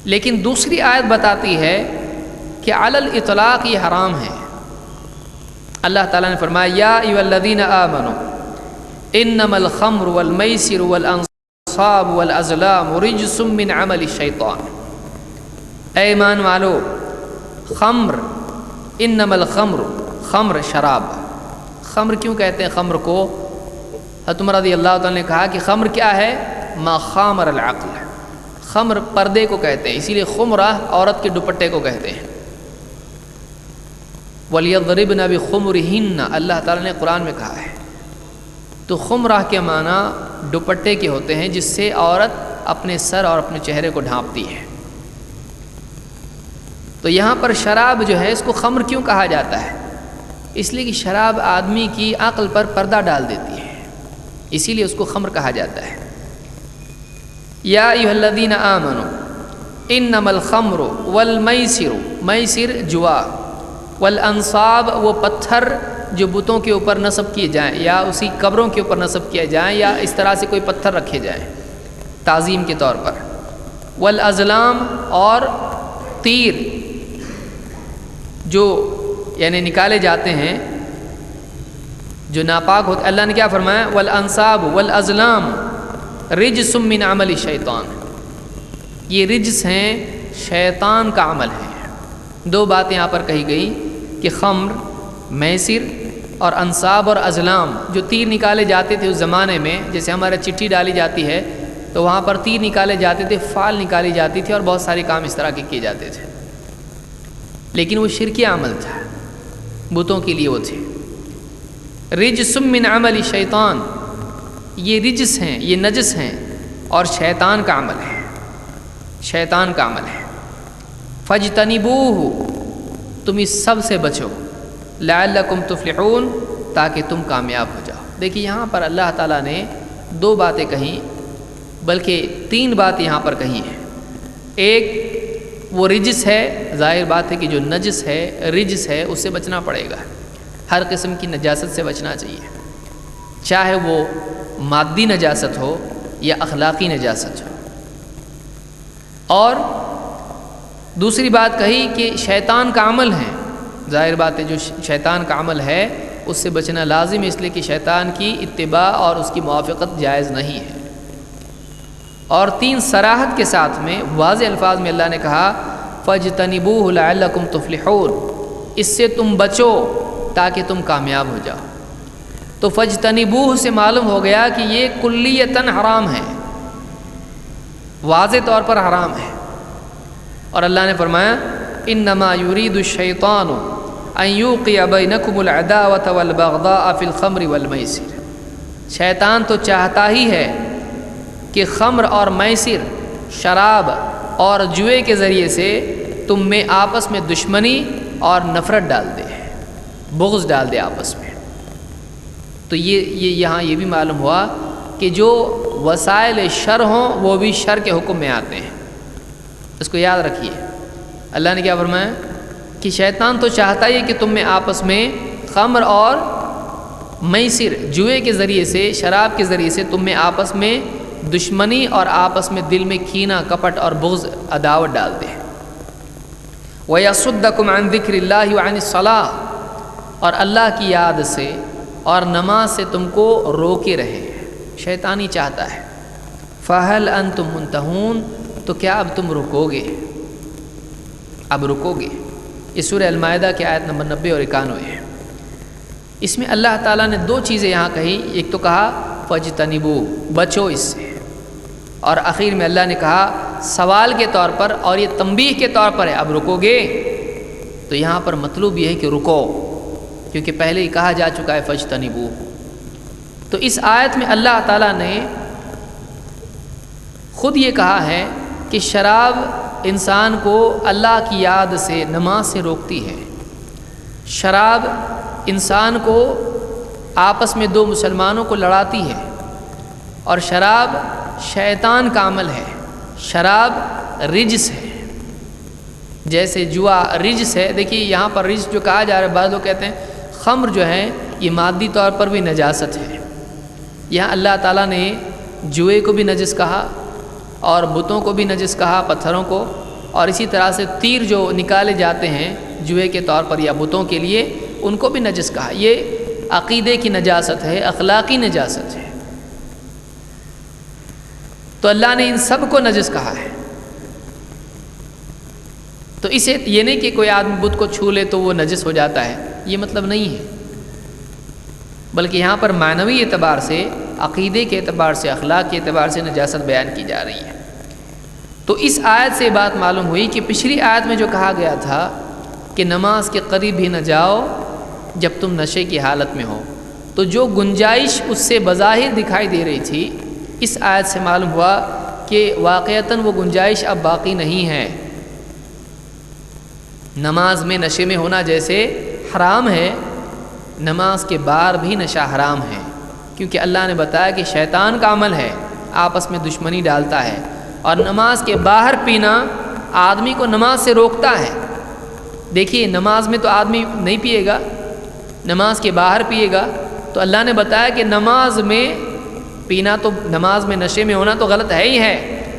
لیکن دوسری آیت بتاتی ہے کہ علی الاطلاق یہ حرام ہے۔ اللہ تعالیٰ نے فرمایا یا ایھا الذین آمنوا انما الخمر والمیسر والانصاب والازلام رجس من عمل الشیطان، اے ایمان والو، خمر، انما الخمر، خمر شراب، خمر کیوں کہتے ہیں خمر کو؟ حضرت عمر رضی اللہ تعالیٰ نے کہا کہ خمر کیا ہے؟ ما خامر العقل، خمر پردے کو کہتے ہیں، اسی لیے خمرہ عورت کے دوپٹے کو کہتے ہیں۔ وَلْيَضْرِبْنَ بِخُمُرِهِنَّ، اللہ تعالیٰ نے قرآن میں کہا ہے۔ تو خمرہ کے معنی دوپٹے کے ہوتے ہیں جس سے عورت اپنے سر اور اپنے چہرے کو ڈھانپتی ہے۔ تو یہاں پر شراب جو ہے اس کو خمر کیوں کہا جاتا ہے؟ اس لیے کہ شراب آدمی کی عقل پر پردہ ڈال دیتی ہے، اسی لیے اس کو خمر کہا جاتا ہے۔ یا ایھا الذین آمنوا انما الخمر والمیسر، میسر جوا، والانصاب وہ پتھر جو بتوں کے اوپر نصب کیے جائیں یا اسی قبروں کے اوپر نصب کیے جائیں یا اس طرح سے کوئی پتھر رکھے جائیں تعظیم کے طور پر، والازلام اور تیر جو یعنی نکالے جاتے ہیں جو ناپاک ہوتے، اللہ نے کیا فرمایا؟ والانصاب والازلام رجس من عمل الشیطان، یہ رجس ہیں، شیطان کا عمل ہے۔ دو باتیں یہاں پر کہی گئی کہ خمر، میسر اور انصاب اور ازلام، جو تیر نکالے جاتے تھے اس زمانے میں، جیسے ہمارا چٹھی ڈالی جاتی ہے تو وہاں پر تیر نکالے جاتے تھے، فال نکالی جاتی تھی اور بہت سارے کام اس طرح کے کیے جاتے تھے، لیکن وہ شرکی عمل تھا، بتوں کے لیے وہ تھے۔ رجس من عمل الشیطان، یہ رجس ہیں، یہ نجس ہیں اور شیطان کا عمل ہے، شیطان کا عمل ہے۔ فاجتنبوہ، تم اس سب سے بچو، لعلکم تفلحون، تاکہ تم کامیاب ہو جاؤ۔ دیکھیے یہاں پر اللہ تعالیٰ نے دو باتیں کہیں، بلکہ تین باتیں یہاں پر کہی ہیں۔ ایک وہ رجس ہے، ظاہر بات ہے کہ جو نجس ہے، رجس ہے، اس سے بچنا پڑے گا، ہر قسم کی نجاست سے بچنا چاہیے، چاہے وہ مادی نجاست ہو یا اخلاقی نجاست ہو۔ اور دوسری بات کہی کہ شیطان کا عمل ہے، ظاہر بات ہے جو شیطان کا عمل ہے اس سے بچنا لازم ہے، اس لیے کہ شیطان کی اتباع اور اس کی موافقت جائز نہیں ہے۔ اور تین صراحت کے ساتھ میں واضح الفاظ میں اللہ نے کہا فاجتنبوہ لعلکم تفلحون، اس سے تم بچو تاکہ تم کامیاب ہو جاؤ۔ تو فاجتنبوہ سے معلوم ہو گیا کہ یہ کلیتاً حرام ہے، واضح طور پر حرام ہے۔ اور اللہ نے فرمایا انما یرید الشیطان ان یوقع بینکم العداوۃ والبغضاء فی الخمر والمیسر، شیطان تو چاہتا ہی ہے کہ خمر اور میسر، شراب اور جوئے کے ذریعے سے تم میں آپس میں دشمنی اور نفرت ڈال دے، بغض ڈال دے آپس میں۔ تو یہ یہاں یہ بھی معلوم ہوا کہ جو وسائل شر ہوں وہ بھی شر کے حکم میں آتے ہیں، اس کو یاد رکھیے۔ اللہ نے کیا فرمایا کہ شیطان تو چاہتا ہی ہے کہ تم میں آپس میں خمر اور میسر، جوئے کے ذریعے سے، شراب کے ذریعے سے تم میں آپس میں دشمنی اور آپس میں دل میں کینہ، کپٹ اور بغض، عداوت ڈال دے۔ وَيَصُدَّكُمْ عَنْ ذِكْرِ اللَّهِ وَعَنِ الصَّلَاةِ، اور اللہ کی یاد سے اور نماز سے تم کو روکے رہے، شیطان ہی چاہتا ہے۔ فَهَلْ أَنْتُمْ مُنْتَهُونَ، تو کیا اب تم رکو گے؟ اب رکو گے؟ یہ سورہ المائدہ کی آیت نمبر 90 اور 91 ہے۔ اس میں اللہ تعالیٰ نے دو چیزیں یہاں کہی، ایک تو کہا فاجتنبوہ، بچو اس سے، اور آخر میں اللہ نے کہا سوال کے طور پر اور یہ تنبیہ کے طور پر ہے، اب رکو گے؟ تو یہاں پر مطلوب یہ ہے کہ رکو، کیونکہ پہلے ہی کہا جا چکا ہے فاجتنبوہ۔ تو اس آیت میں اللہ تعالیٰ نے خود یہ کہا ہے کہ شراب انسان کو اللہ کی یاد سے، نماز سے روکتی ہے، شراب انسان کو آپس میں دو مسلمانوں کو لڑاتی ہے، اور شراب شیطان کا عمل ہے، شراب رجس ہے، جیسے جوا رجس ہے۔ دیکھیے یہاں پر رجس جو کہا جا رہا ہے، بعض لوگ کہتے ہیں خمر جو ہے یہ مادی طور پر بھی نجاست ہے، یہاں اللہ تعالیٰ نے جوئے کو بھی نجس کہا اور بتوں کو بھی نجس کہا، پتھروں کو، اور اسی طرح سے تیر جو نکالے جاتے ہیں جوئے کے طور پر یا بتوں کے لیے، ان کو بھی نجس کہا۔ یہ عقیدے کی نجاست ہے، اخلاقی نجاست ہے، تو اللہ نے ان سب کو نجس کہا ہے۔ تو اسے یہ نہیں کہ کوئی آدمی بت کو چھو لے تو وہ نجس ہو جاتا ہے، یہ مطلب نہیں ہے، بلکہ یہاں پر معنوی اعتبار سے، عقیدے کے اعتبار سے، اخلاق کے اعتبار سے نجاست بیان کی جا رہی ہے۔ تو اس آیت سے بات معلوم ہوئی کہ پچھلی آیت میں جو کہا گیا تھا کہ نماز کے قریب بھی نہ جاؤ جب تم نشے کی حالت میں ہو، تو جو گنجائش اس سے بظاہر دکھائی دے رہی تھی، اس آیت سے معلوم ہوا کہ واقعتاً وہ گنجائش اب باقی نہیں ہے۔ نماز میں نشے میں ہونا جیسے حرام ہے، نماز کے بعد بھی نشہ حرام ہے، کیونکہ اللہ نے بتایا کہ شیطان کا عمل ہے، آپس میں دشمنی ڈالتا ہے، اور نماز کے باہر پینا آدمی کو نماز سے روکتا ہے۔ دیکھیے نماز میں تو آدمی نہیں پیے گا، نماز کے باہر پیے گا، تو اللہ نے بتایا کہ نماز میں پینا، تو نماز میں نشے میں ہونا تو غلط ہے ہی ہے،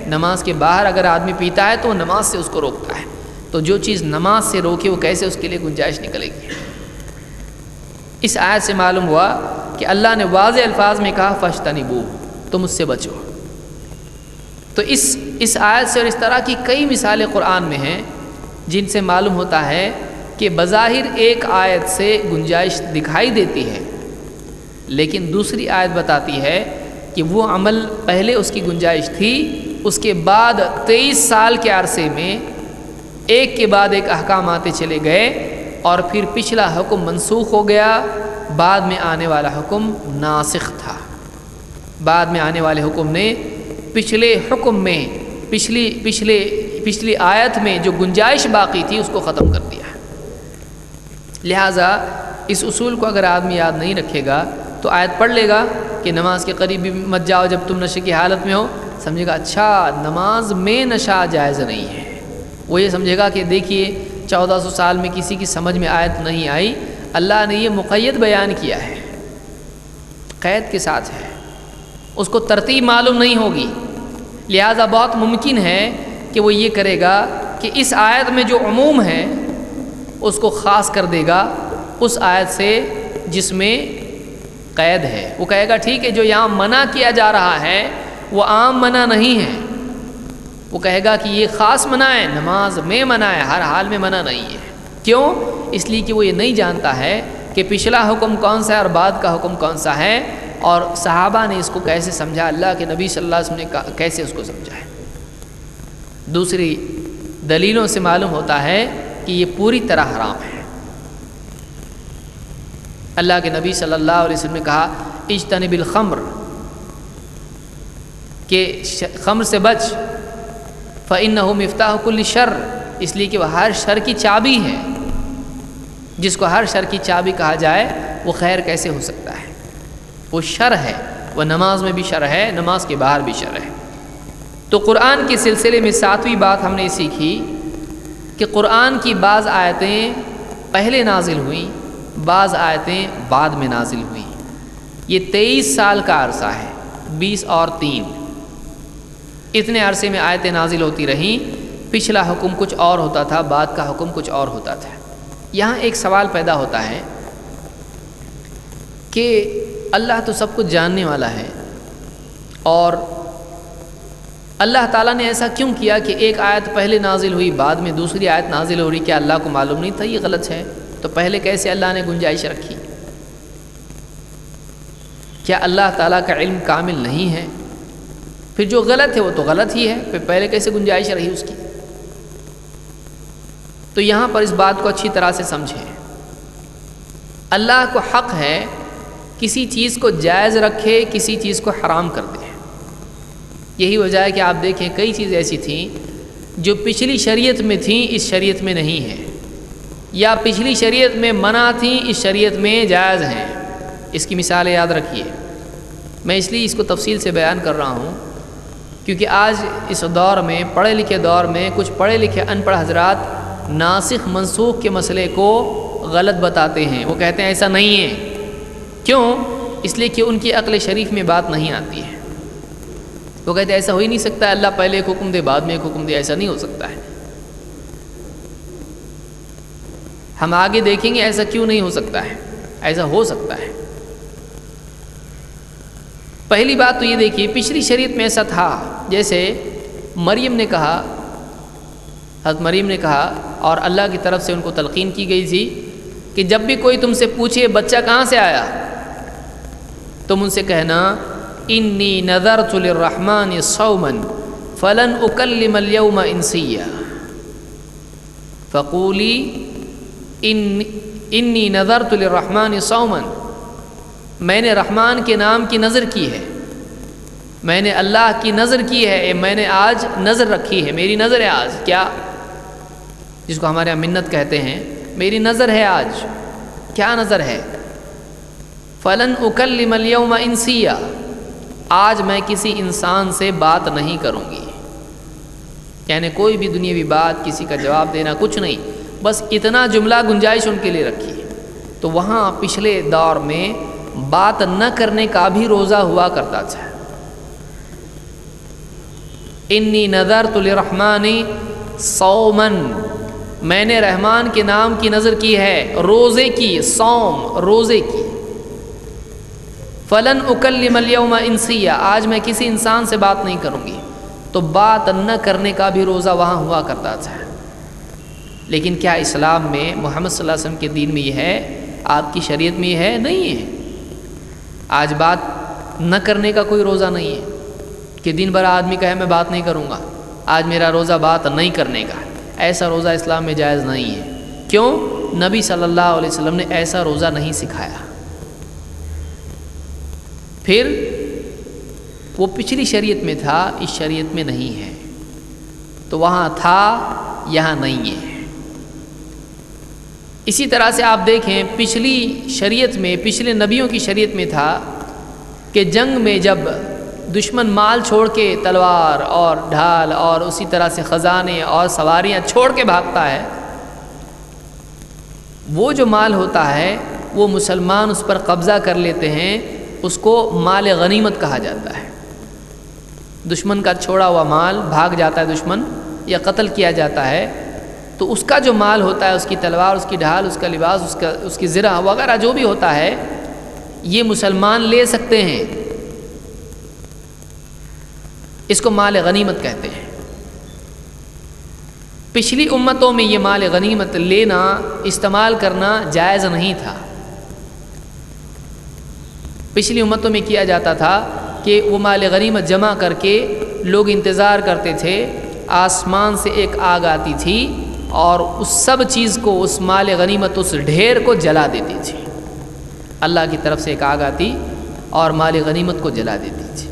نماز کے باہر اگر آدمی پیتا ہے تو وہ نماز سے اس کو روکتا ہے، تو جو چیز نماز سے روکے وہ کیسے اس کے لیے گنجائش نکلے گی۔ اس آیت سے معلوم ہوا کہ اللہ نے واضح الفاظ میں کہا فَاجْتَنِبُوهُ، تم اس سے بچو۔ تو اس آیت سے اور اس طرح کی کئی مثالیں قرآن میں ہیں جن سے معلوم ہوتا ہے کہ بظاہر ایک آیت سے گنجائش دکھائی دیتی ہے، لیکن دوسری آیت بتاتی ہے کہ وہ عمل پہلے اس کی گنجائش تھی، اس کے بعد 23 سال کے عرصے میں ایک کے بعد ایک احکام آتے چلے گئے، اور پھر پچھلا حکم منسوخ ہو گیا، بعد میں آنے والا حکم ناسخ تھا۔ بعد میں آنے والے حکم نے پچھلے حکم میں پچھلی آیت میں جو گنجائش باقی تھی اس کو ختم کر دیا۔ لہٰذا اس اصول کو اگر آدمی یاد نہیں رکھے گا تو آیت پڑھ لے گا کہ نماز کے قریب بھی مت جاؤ جب تم نشے کی حالت میں ہو، سمجھے گا اچھا نماز میں نشہ جائز نہیں ہے۔ وہ یہ سمجھے گا کہ دیکھیے 1400 سال میں کسی کی سمجھ میں آیت نہیں آئی، اللہ نے یہ مقید بیان کیا ہے، قید کے ساتھ ہے، اس کو ترتیب معلوم نہیں ہوگی، لہذا بہت ممکن ہے کہ وہ یہ کرے گا کہ اس آیت میں جو عموم ہے اس کو خاص کر دے گا اس آیت سے جس میں قید ہے۔ وہ کہے گا ٹھیک ہے جو یہاں منع کیا جا رہا ہے وہ عام منع نہیں ہے، وہ کہے گا کہ یہ خاص منع ہے، نماز میں منع ہے، ہر حال میں منع نہیں ہے۔ کیوں؟ اس لیے کہ وہ یہ نہیں جانتا ہے کہ پچھلا حکم کون سا ہے اور بعد کا حکم کون سا ہے، اور صحابہ نے اس کو کیسے سمجھا، اللہ کے نبی صلی اللہ علیہ وسلم نے کیسے اس کو سمجھا ہے۔ دوسری دلیلوں سے معلوم ہوتا ہے کہ یہ پوری طرح حرام ہے۔ اللہ کے نبی صلی اللہ علیہ وسلم نے کہا اجتنب الخمر، کہ خمر سے بچ، فإنہ مفتاح کل شر، اس لیے کہ وہ ہر شر کی چابی ہے، جس کو ہر شر کی چابی کہا جائے وہ خیر کیسے ہو سکتا ہے، وہ شر ہے، وہ نماز میں بھی شر ہے، نماز کے باہر بھی شر ہے۔ تو قرآن کے سلسلے میں 7ویں بات ہم نے سیکھی کہ قرآن کی بعض آیتیں پہلے نازل ہوئیں، بعض آیتیں بعد میں نازل ہوئیں۔ یہ 23 سال کا عرصہ ہے، 20 اور 3، اتنے عرصے میں آیتیں نازل ہوتی رہیں، پچھلا حکم کچھ اور ہوتا تھا، بعد کا حکم کچھ اور ہوتا تھا۔ یہاں ایک سوال پیدا ہوتا ہے کہ اللہ تو سب کچھ جاننے والا ہے، اور اللہ تعالیٰ نے ایسا کیوں کیا کہ ایک آیت پہلے نازل ہوئی بعد میں دوسری آیت نازل ہو رہی؟ کیا اللہ کو معلوم نہیں تھا یہ غلط ہے؟ تو پہلے کیسے اللہ نے گنجائش رکھی؟ کیا اللہ تعالیٰ کا علم کامل نہیں ہے؟ پھر جو غلط ہے وہ تو غلط ہی ہے، پھر پہلے کیسے گنجائش رہی اس کی؟ تو یہاں پر اس بات کو اچھی طرح سے سمجھیں، اللہ کو حق ہے کسی چیز کو جائز رکھے، کسی چیز کو حرام کر دے۔ یہی وجہ ہے کہ آپ دیکھیں کئی چیزیں ایسی تھیں جو پچھلی شریعت میں تھیں اس شریعت میں نہیں ہیں، یا پچھلی شریعت میں منع تھیں اس شریعت میں جائز ہیں۔ اس کی مثالیں یاد رکھیے، میں اس لیے اس کو تفصیل سے بیان کر رہا ہوں کیونکہ آج اس دور میں، پڑھے لکھے دور میں، کچھ پڑھے لکھے ان پڑھ حضرات ناسخ منسوخ کے مسئلے کو غلط بتاتے ہیں، وہ کہتے ہیں ایسا نہیں ہے۔ کیوں؟ اس لیے کہ ان کی عقل شریف میں بات نہیں آتی ہے، وہ کہتے ہیں ایسا ہو ہی نہیں سکتا ہے، اللہ پہلے ایک حکم دے بعد میں ایک حکم دے، ایسا نہیں ہو سکتا ہے۔ ہم آگے دیکھیں گے ایسا کیوں نہیں ہو سکتا ہے، ایسا ہو سکتا ہے۔ پہلی بات تو یہ دیکھیے، پچھلی شریعت میں ایسا تھا، جیسے مریم نے کہا، حضرت مریم نے کہا اور اللہ کی طرف سے ان کو تلقین کی گئی تھی کہ جب بھی کوئی تم سے پوچھے بچہ کہاں سے آیا، تم ان سے کہنا انی نذرت للرحمن صوما فلن اکلم اليوم انسیا، فقولی انی نذرت للرحمن صوما، میں نے رحمان کے نام کی نظر کی ہے، میں نے اللہ کی نظر کی ہے، میں نے آج نظر رکھی ہے، میری نظر ہے آج، کیا جس کو ہمارے یہاں منت کہتے ہیں، میری نظر ہے آج، کیا نظر ہے؟ فلن اکلم اليوم انسیا، آج میں کسی انسان سے بات نہیں کروں گی، یعنی کوئی بھی دنیاوی بات، کسی کا جواب دینا، کچھ نہیں، بس اتنا جملہ گنجائش ان کے لیے رکھی۔ تو وہاں پچھلے دور میں بات نہ کرنے کا بھی روزہ ہوا کرتا تھا۔ انی نذرت للرحمن صوما، میں نے رحمان کے نام کی نظر کی ہے، روزے کی، صوم روزے کی۔ فلن اکلم اليوم انسیا، آج میں کسی انسان سے بات نہیں کروں گی، تو بات نہ کرنے کا بھی روزہ وہاں ہوا کرتا تھا۔ لیکن کیا اسلام میں، محمد صلی اللہ علیہ وسلم کے دین میں یہ ہے، آپ کی شریعت میں یہ ہے؟ نہیں ہے۔ آج بات نہ کرنے کا کوئی روزہ نہیں ہے کہ دن بھر آدمی کہے میں بات نہیں کروں گا، آج میرا روزہ بات نہیں کرنے کا، ایسا روزہ اسلام میں جائز نہیں ہے۔ کیوں؟ نبی صلی اللہ علیہ وسلم نے ایسا روزہ نہیں سکھایا۔ پھر وہ پچھلی شریعت میں تھا، اس شریعت میں نہیں ہے، تو وہاں تھا، یہاں نہیں ہے۔ اسی طرح سے آپ دیکھیں پچھلی شریعت میں، پچھلے نبیوں کی شریعت میں تھا کہ جنگ میں جب دشمن مال چھوڑ کے، تلوار اور ڈھال اور اسی طرح سے خزانے اور سواریاں چھوڑ کے بھاگتا ہے، وہ جو مال ہوتا ہے وہ مسلمان اس پر قبضہ کر لیتے ہیں، اس کو مال غنیمت کہا جاتا ہے۔ دشمن کا چھوڑا ہوا مال بھاگ جاتا ہے دشمن یا قتل کیا جاتا ہے، تو اس کا جو مال ہوتا ہے، اس کی تلوار، اس کی ڈھال، اس کا لباس، اس کی زرہ وغیرہ جو بھی ہوتا ہے، یہ مسلمان لے سکتے ہیں، اس کو مال غنیمت کہتے ہیں۔ پچھلی امتوں میں یہ مال غنیمت لینا، استعمال کرنا جائز نہیں تھا۔ پچھلی امتوں میں کیا جاتا تھا کہ وہ مال غنیمت جمع کر کے لوگ انتظار کرتے تھے، آسمان سے ایک آگ آتی تھی اور اس سب چیز کو، اس مال غنیمت، اس ڈھیر کو جلا دیتی تھی۔ اللہ کی طرف سے ایک آگ آتی اور مال غنیمت کو جلا دیتی تھی۔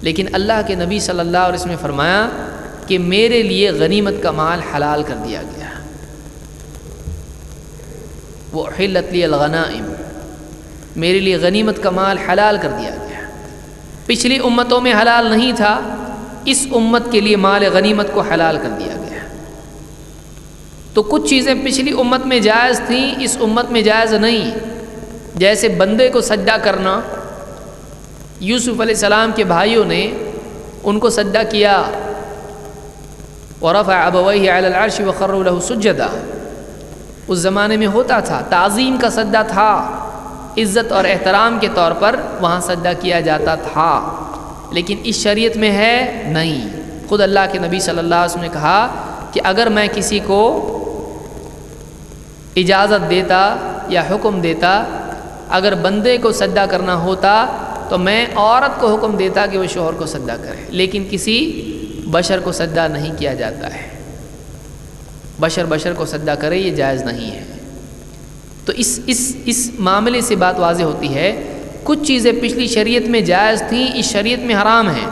لیکن اللہ کے نبی صلی اللہ علیہ وسلم نے فرمایا کہ میرے لیے غنیمت کا مال حلال کر دیا گیا، وہ احلت لی الغنائم، میرے لیے غنیمت کا مال حلال کر دیا گیا۔ پچھلی امتوں میں حلال نہیں تھا، اس امت کے لیے مال غنیمت کو حلال کر دیا گیا۔ تو کچھ چیزیں پچھلی امت میں جائز تھیں، اس امت میں جائز نہیں، جیسے بندے کو سجدہ کرنا۔ یوسف علیہ السلام کے بھائیوں نے ان کو سجدہ کیا، وَرَفَعَ أَبَوَيْهِ عَلَى الْعَرْشِ وَخَرُّوا لَهُ سُجَّدًا، اس زمانے میں ہوتا تھا، تعظیم کا سجدہ تھا، عزت اور احترام کے طور پر وہاں سجدہ کیا جاتا تھا۔ لیکن اس شریعت میں ہے نہیں۔ خود اللہ کے نبی صلی اللہ علیہ وسلم نے کہا کہ اگر میں کسی کو اجازت دیتا یا حکم دیتا، اگر بندے کو سجدہ کرنا ہوتا تو میں عورت کو حکم دیتا کہ وہ شوہر کو سجدہ کرے، لیکن کسی بشر کو سجدہ نہیں کیا جاتا ہے۔ بشر کو سجدہ کرے، یہ جائز نہیں ہے۔ تو اس معاملے سے بات واضح ہوتی ہے، کچھ چیزیں پچھلی شریعت میں جائز تھیں، اس شریعت میں حرام ہیں،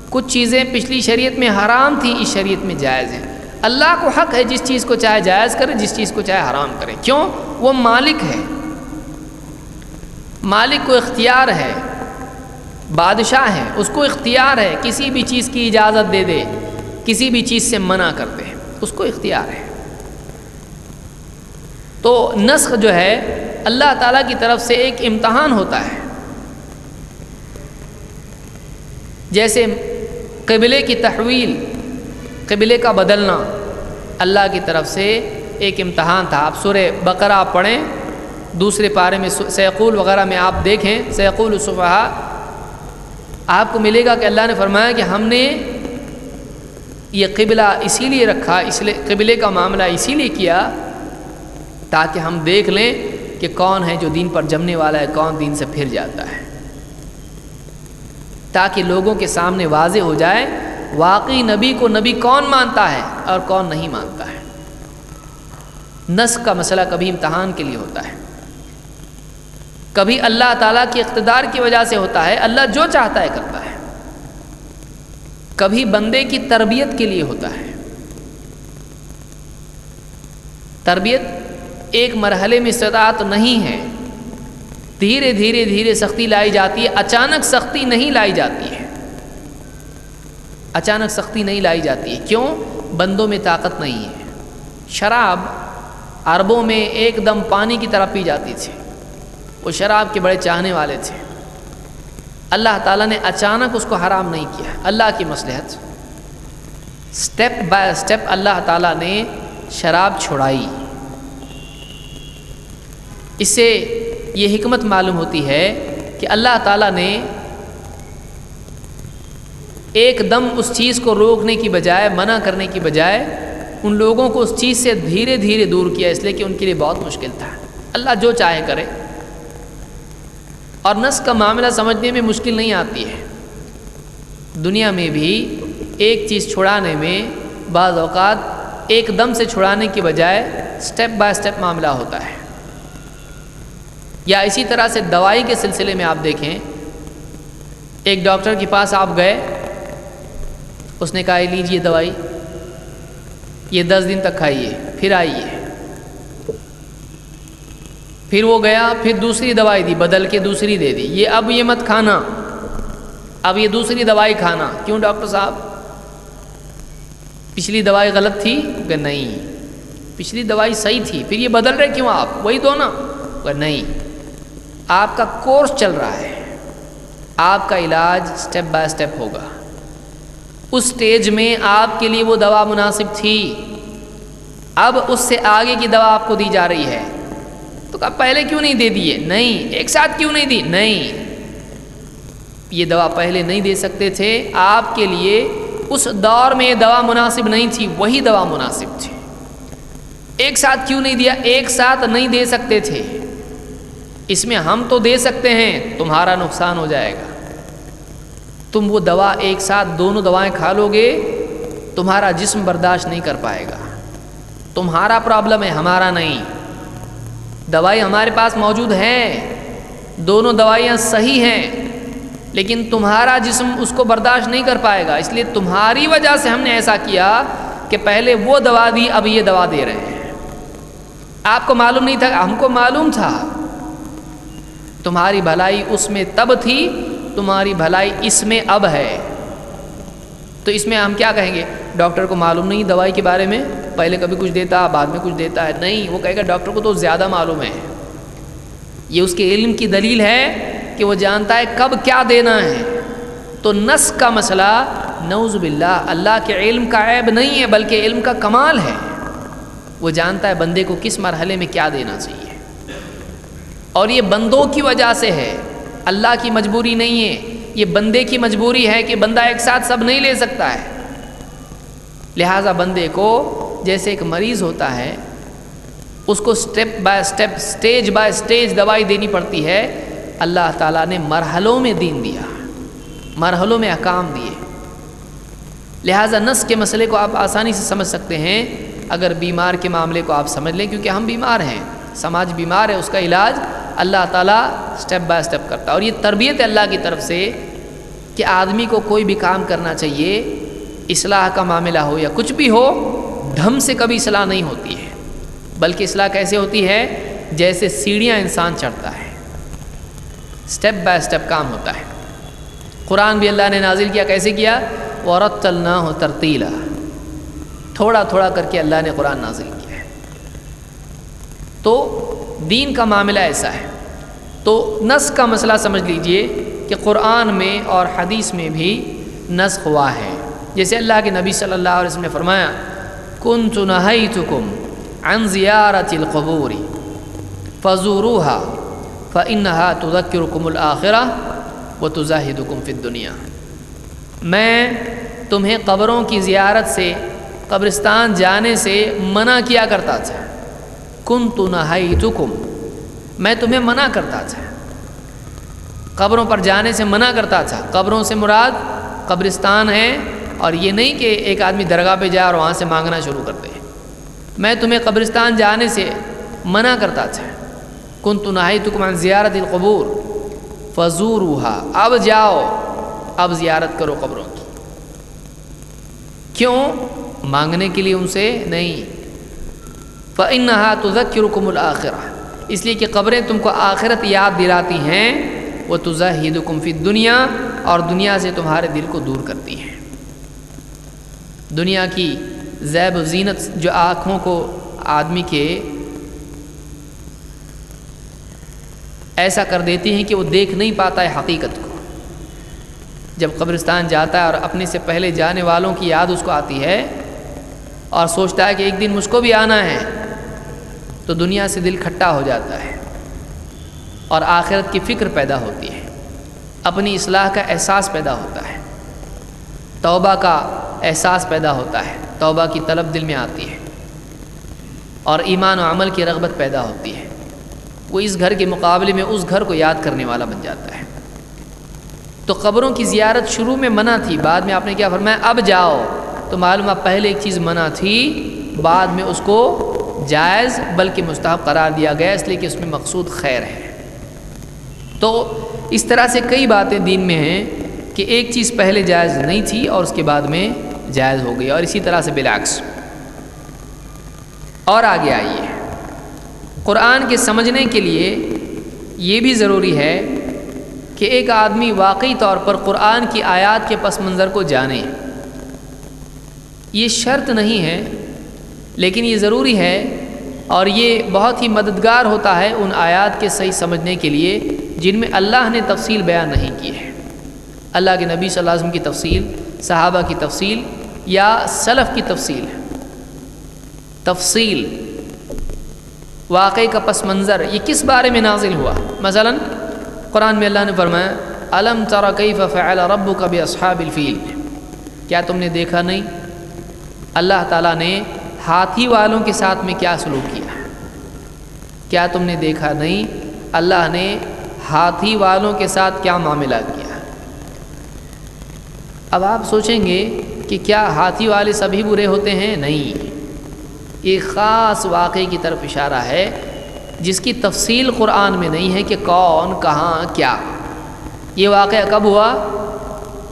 کچھ چیزیں پچھلی شریعت میں حرام تھیں، اس شریعت میں جائز ہیں۔ اللہ کو حق ہے جس چیز کو چاہے جائز کرے، جس چیز کو چاہے حرام کرے۔ کیوں؟ وہ مالک ہے، مالک کو اختیار ہے، بادشاہ ہے، اس کو اختیار ہے، کسی بھی چیز کی اجازت دے دے، کسی بھی چیز سے منع کر دے، اس کو اختیار ہے۔ تو نسخ جو ہے اللہ تعالیٰ کی طرف سے ایک امتحان ہوتا ہے، جیسے قبلے کی تحویل، قبلے کا بدلنا اللہ کی طرف سے ایک امتحان تھا. آپ سورہ بقرہ آپ پڑھیں، دوسرے پارے میں سیقول وغیرہ میں آپ دیکھیں، سیقول السفہاء، آپ کو ملے گا کہ اللہ نے فرمایا کہ ہم نے یہ قبلہ اسی لیے رکھا، اس لیے قبلے کا معاملہ اسی لیے کیا تاکہ ہم دیکھ لیں کہ کون ہے جو دین پر جمنے والا ہے، کون دین سے پھر جاتا ہے، تاکہ لوگوں کے سامنے واضح ہو جائے واقعی نبی کو نبی کون مانتا ہے اور کون نہیں مانتا ہے. نسخ کا مسئلہ کبھی امتحان کے لیے ہوتا ہے، کبھی اللہ تعالیٰ کے اقتدار کی وجہ سے ہوتا ہے، اللہ جو چاہتا ہے کرتا ہے، کبھی بندے کی تربیت کے لیے ہوتا ہے. تربیت ایک مرحلے میں استطاعت نہیں ہے، دھیرے دھیرے دھیرے سختی لائی جاتی ہے، اچانک سختی نہیں لائی جاتی ہے، اچانک سختی نہیں لائی جاتی ہے. کیوں؟ بندوں میں طاقت نہیں ہے. شراب عربوں میں ایک دم پانی کی طرح پی جاتی تھی، وہ شراب کے بڑے چاہنے والے تھے. اللہ تعالیٰ نے اچانک اس کو حرام نہیں کیا، اللہ کی مصلحت، سٹیپ بائی سٹیپ اللہ تعالیٰ نے شراب چھڑائی. اس سے یہ حکمت معلوم ہوتی ہے کہ اللہ تعالیٰ نے ایک دم اس چیز کو روکنے کی بجائے، منع کرنے کی بجائے، ان لوگوں کو اس چیز سے دھیرے دھیرے دور کیا، اس لیے کہ ان کے لیے بہت مشکل تھا. اللہ جو چاہے کرے. اور نسخ کا معاملہ سمجھنے میں مشکل نہیں آتی ہے. دنیا میں بھی ایک چیز چھڑانے میں بعض اوقات ایک دم سے چھڑانے کی بجائے سٹیپ بائی سٹیپ معاملہ ہوتا ہے. یا اسی طرح سے دوائی کے سلسلے میں آپ دیکھیں، ایک ڈاکٹر کے پاس آپ گئے، اس نے کہا لیجیے دوائی، یہ 10 دن تک کھائیے، پھر آئیے. پھر وہ گیا، پھر دوسری دوائی دی، بدل کے دوسری دے دی، یہ اب یہ مت کھانا، اب یہ دوسری دوائی کھانا. کیوں ڈاکٹر صاحب؟ پچھلی دوائی غلط تھی؟ کہ نہیں، پچھلی دوائی صحیح تھی، پھر یہ بدل رہے کیوں آپ؟ وہی دو نا. کہ نہیں، آپ کا کورس چل رہا ہے، آپ کا علاج سٹیپ بائی سٹیپ ہوگا. اس سٹیج میں آپ کے لیے وہ دوا مناسب تھی، اب اس سے آگے کی دوا آپ کو دی جا رہی ہے. تو کہا پہلے کیوں نہیں دے دیے؟ نہیں. ایک ساتھ کیوں نہیں دی؟ نہیں، یہ دوا پہلے نہیں دے سکتے تھے، آپ کے لیے اس دور میں یہ دوا مناسب نہیں تھی، وہی دوا مناسب تھی. ایک ساتھ کیوں نہیں دیا؟ ایک ساتھ نہیں دے سکتے تھے. اس میں ہم تو دے سکتے ہیں، تمہارا نقصان ہو جائے گا. تم وہ دوا ایک ساتھ دونوں دوائیں کھا لو گے، تمہارا جسم برداشت نہیں کر پائے گا. تمہارا پرابلم ہے، ہمارا نہیں. دوائی ہمارے پاس موجود ہے، دونوں دوائیاں صحیح ہیں، لیکن تمہارا جسم اس کو برداشت نہیں کر پائے گا. اس لیے تمہاری وجہ سے ہم نے ایسا کیا کہ پہلے وہ دوا دی، اب یہ دوا دے رہے ہیں. آپ کو معلوم نہیں تھا، ہم کو معلوم تھا. تمہاری بھلائی اس میں تب تھی، تمہاری بھلائی اس میں اب ہے. تو اس میں ہم کیا کہیں گے؟ ڈاکٹر کو معلوم نہیں دوائی کے بارے میں، پہلے کبھی کچھ دیتا بعد میں کچھ دیتا ہے. نہیں، وہ کہے گا ڈاکٹر کو تو زیادہ معلوم ہے. یہ اس کے علم کی دلیل ہے کہ وہ جانتا ہے کب کیا دینا ہے. تو نسخ کا مسئلہ نعوذ باللہ اللہ کے علم کا عیب نہیں ہے، بلکہ علم کا کمال ہے. وہ جانتا ہے بندے کو کس مرحلے میں کیا دینا چاہیے، اور یہ بندوں کی وجہ سے ہے، اللہ کی مجبوری نہیں ہے. یہ بندے کی مجبوری ہے کہ بندہ ایک ساتھ سب نہیں لے سکتا ہے. لہٰذا بندے کو جیسے ایک مریض ہوتا ہے، اس کو step by step, stage by stage دوائی دینی پڑتی ہے. اللہ تعالیٰ نے مرحلوں میں دین دیا، مرحلوں میں احکام دیے. لہٰذا نسخ کے مسئلے کو آپ آسانی سے سمجھ سکتے ہیں اگر بیمار کے معاملے کو آپ سمجھ لیں، کیونکہ ہم بیمار ہیں، سماج بیمار ہے، اس کا علاج اللہ تعالیٰ سٹیپ بائی سٹیپ کرتا ہے. اور یہ تربیت ہے اللہ کی طرف سے کہ آدمی کو کوئی بھی کام کرنا چاہیے، اصلاح کا معاملہ ہو یا کچھ بھی ہو، دھم سے کبھی اصلاح نہیں ہوتی ہے، بلکہ اصلاح کیسے ہوتی ہے؟ جیسے سیڑھیاں انسان چڑھتا ہے، سٹیپ بائی سٹیپ کام ہوتا ہے. قرآن بھی اللہ نے نازل کیا، کیسے کیا؟ وَرَتَّلْنَاهُ تَرْتِيلًا، تھوڑا تھوڑا کر کے اللہ نے قرآن نازل کیا ہے. تو دین کا معاملہ ایسا ہے. تو نسخ کا مسئلہ سمجھ لیجئے کہ قرآن میں اور حدیث میں بھی نسخ ہوا ہے. جیسے اللہ کے نبی صلی اللہ علیہ وسلم نے فرمایا، كُنْتُ نَهَيْتُكُمْ عن زیارت القبور فزوروها فإنها تذکرکم الآخرہ وتزاہدکم فی الدنیا۔ میں تمہیں قبروں کی زیارت سے، قبرستان جانے سے منع کیا کرتا تھا۔ کنت نہیتکم، میں تمہیں منع کرتا تھا، قبروں پر جانے سے منع کرتا تھا۔ قبروں سے مراد قبرستان ہے، اور یہ نہیں کہ ایک آدمی درگاہ پہ جائے اور وہاں سے مانگنا شروع کر دے۔ میں تمہیں قبرستان جانے سے منع کرتا تھا۔ کنت نہیتکم عن زیارت القبور فزوروها، اب جاؤ، اب زیارت کرو قبروں کی۔ کیوں؟ مانگنے کے لیے ان سے نہیں۔ فإنها تذکرکم الآخرہ، اس لیے کہ قبریں تم کو آخرت یاد دلاتی ہیں، وتزاہدکم فی الدنیا، اور دنیا سے تمہارے دل کو دور کرتی ہیں۔ دنیا کی زیب و زینت جو آنکھوں کو آدمی کے ایسا کر دیتی ہیں کہ وہ دیکھ نہیں پاتا ہے حقیقت کو۔ جب قبرستان جاتا ہے اور اپنے سے پہلے جانے والوں کی یاد اس کو آتی ہے اور سوچتا ہے کہ ایک دن مجھ کو بھی آنا ہے، تو دنیا سے دل کھٹا ہو جاتا ہے اور آخرت کی فکر پیدا ہوتی ہے، اپنی اصلاح کا احساس پیدا ہوتا ہے، توبہ کا احساس پیدا ہوتا ہے، توبہ کی طلب دل میں آتی ہے، اور ایمان و عمل کی رغبت پیدا ہوتی ہے۔ وہ اس گھر کے مقابلے میں اس گھر کو یاد کرنے والا بن جاتا ہے۔ تو قبروں کی زیارت شروع میں منع تھی، بعد میں آپ نے کیا فرمایا؟ اب جاؤ۔ تو معلوم ہے پہلے ایک چیز منع تھی، بعد میں اس کو جائز بلکہ مستحب قرار دیا گیا، اس لیے کہ اس میں مقصود خیر ہے۔ تو اس طرح سے کئی باتیں دین میں ہیں کہ ایک چیز پہلے جائز نہیں تھی اور اس کے بعد میں جائز ہو گئی، اور اسی طرح سے بالعکس۔ اور آگے آئیے، قرآن کے سمجھنے کے لیے یہ بھی ضروری ہے کہ ایک آدمی واقعی طور پر قرآن کی آیات کے پس منظر کو جانے۔ یہ شرط نہیں ہے، لیکن یہ ضروری ہے، اور یہ بہت ہی مددگار ہوتا ہے ان آیات کے صحیح سمجھنے کے لیے جن میں اللہ نے تفصیل بیان نہیں کی ہے۔ اللہ کے نبی صلی اللہ علیہ وسلم کی تفصیل، صحابہ کی تفصیل، یا سلف کی تفصیل۔ تفصیل، واقعے کا پس منظر، یہ کس بارے میں نازل ہوا؟ مثلا قرآن میں اللہ نے فرمایا الم تر کیف فعل ربک باصحاب الفیل، کیا تم نے دیکھا نہیں اللہ تعالیٰ نے ہاتھی والوں کے ساتھ میں کیا سلوک کیا؟ کیا تم نے دیکھا نہیں اللہ نے ہاتھی والوں کے ساتھ کیا معاملہ کیا؟ اب آپ سوچیں گے کہ کیا ہاتھی والے سبھی برے ہوتے ہیں؟ نہیں، ایک خاص واقعے کی طرف اشارہ ہے جس کی تفصیل قرآن میں نہیں ہے کہ کون، کہاں، کیا۔ یہ واقعہ کب ہوا؟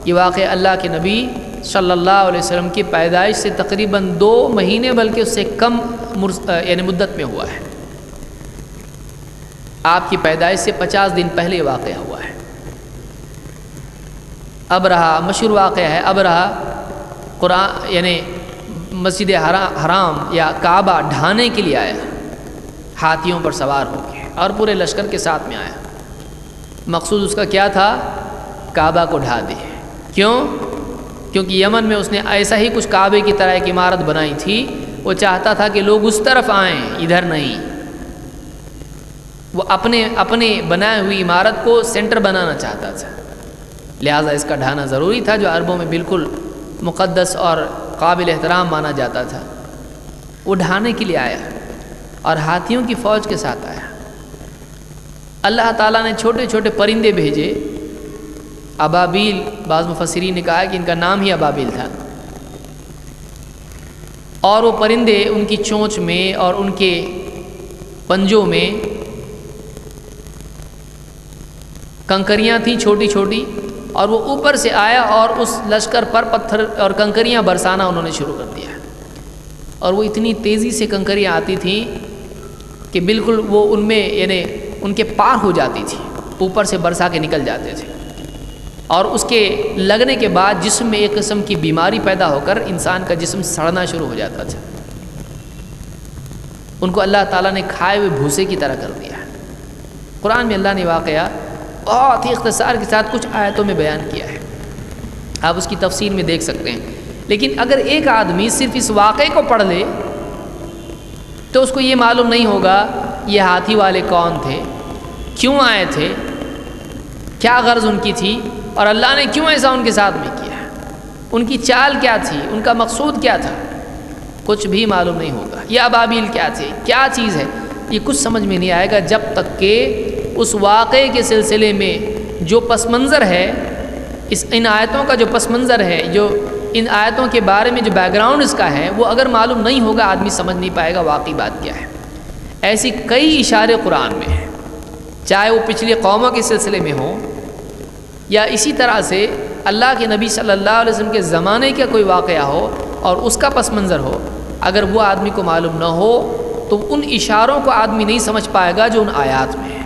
یہ واقعہ اللہ کے نبی صلی اللہ علیہ وسلم کی پیدائش سے تقریباً 2 مہینے بلکہ اس سے کم یعنی مدت میں ہوا ہے۔ آپ کی پیدائش سے 50 دن پہلے واقعہ ہوا ہے۔ ابرہہ مشہور واقعہ ہے، ابرہہ قرآن یعنی مسجد حرام یا کعبہ ڈھانے کے لیے آیا، ہاتھیوں پر سوار ہو کے اور پورے لشکر کے ساتھ میں آیا۔ مقصود اس کا کیا تھا؟ کعبہ کو ڈھا دے۔ کیوں؟ کیونکہ یمن میں اس نے ایسا ہی کچھ کعبے کی طرح ایک عمارت بنائی تھی، وہ چاہتا تھا کہ لوگ اس طرف آئیں، ادھر نہیں۔ وہ اپنے بنائے ہوئی عمارت کو سینٹر بنانا چاہتا تھا، لہٰذا اس کا ڈھانا ضروری تھا، جو عربوں میں بالکل مقدس اور قابل احترام مانا جاتا تھا۔ وہ ڈھانے کے لیے آیا اور ہاتھیوں کی فوج کے ساتھ آیا۔ اللہ تعالیٰ نے چھوٹے چھوٹے پرندے بھیجے، ابابیل، بعض مفسرین نے کہا کہ ان کا نام ہی ابابیل تھا، اور وہ پرندے ان کی چونچ میں اور ان کے پنجوں میں کنکریاں تھیں چھوٹی چھوٹی، اور وہ اوپر سے آیا اور اس لشکر پر پتھر اور کنکریاں برسانا انہوں نے شروع کر دیا، اور وہ اتنی تیزی سے کنکریاں آتی تھیں کہ بالکل وہ ان میں یعنی ان کے پار ہو جاتی تھی، اوپر سے برسا کے نکل جاتے تھے، اور اس کے لگنے کے بعد جسم میں ایک قسم کی بیماری پیدا ہو کر انسان کا جسم سڑنا شروع ہو جاتا تھا۔ ان کو اللہ تعالیٰ نے کھائے ہوئے بھوسے کی طرح کر دیا۔ قرآن میں اللہ نے واقعہ بہت ہی اختصار کے ساتھ کچھ آیتوں میں بیان کیا ہے، آپ اس کی تفصیل میں دیکھ سکتے ہیں۔ لیکن اگر ایک آدمی صرف اس واقعے کو پڑھ لے تو اس کو یہ معلوم نہیں ہوگا یہ ہاتھی والے کون تھے، کیوں آئے تھے، کیا غرض ان کی تھی، اور اللہ نے کیوں ایسا ان کے ساتھ میں کیا، ان کی چال کیا تھی، ان کا مقصود کیا تھا، کچھ بھی معلوم نہیں ہوگا۔ یہ ابابیل کیا تھے، کیا چیز ہے، یہ کچھ سمجھ میں نہیں آئے گا جب تک کہ اس واقعے کے سلسلے میں جو پس منظر ہے، ان آیتوں کا جو پس منظر ہے، جو ان آیتوں کے بارے میں جو بیک گراؤنڈ اس کا ہے، وہ اگر معلوم نہیں ہوگا آدمی سمجھ نہیں پائے گا واقعی بات کیا ہے۔ ایسی کئی اشارے قرآن میں ہیں، چاہے وہ پچھلی قوموں کے سلسلے میں ہوں یا اسی طرح سے اللہ کے نبی صلی اللہ علیہ وسلم کے زمانے کا کوئی واقعہ ہو اور اس کا پس منظر ہو، اگر وہ آدمی کو معلوم نہ ہو تو ان اشاروں کو آدمی نہیں سمجھ پائے گا جو ان آیات میں ہے۔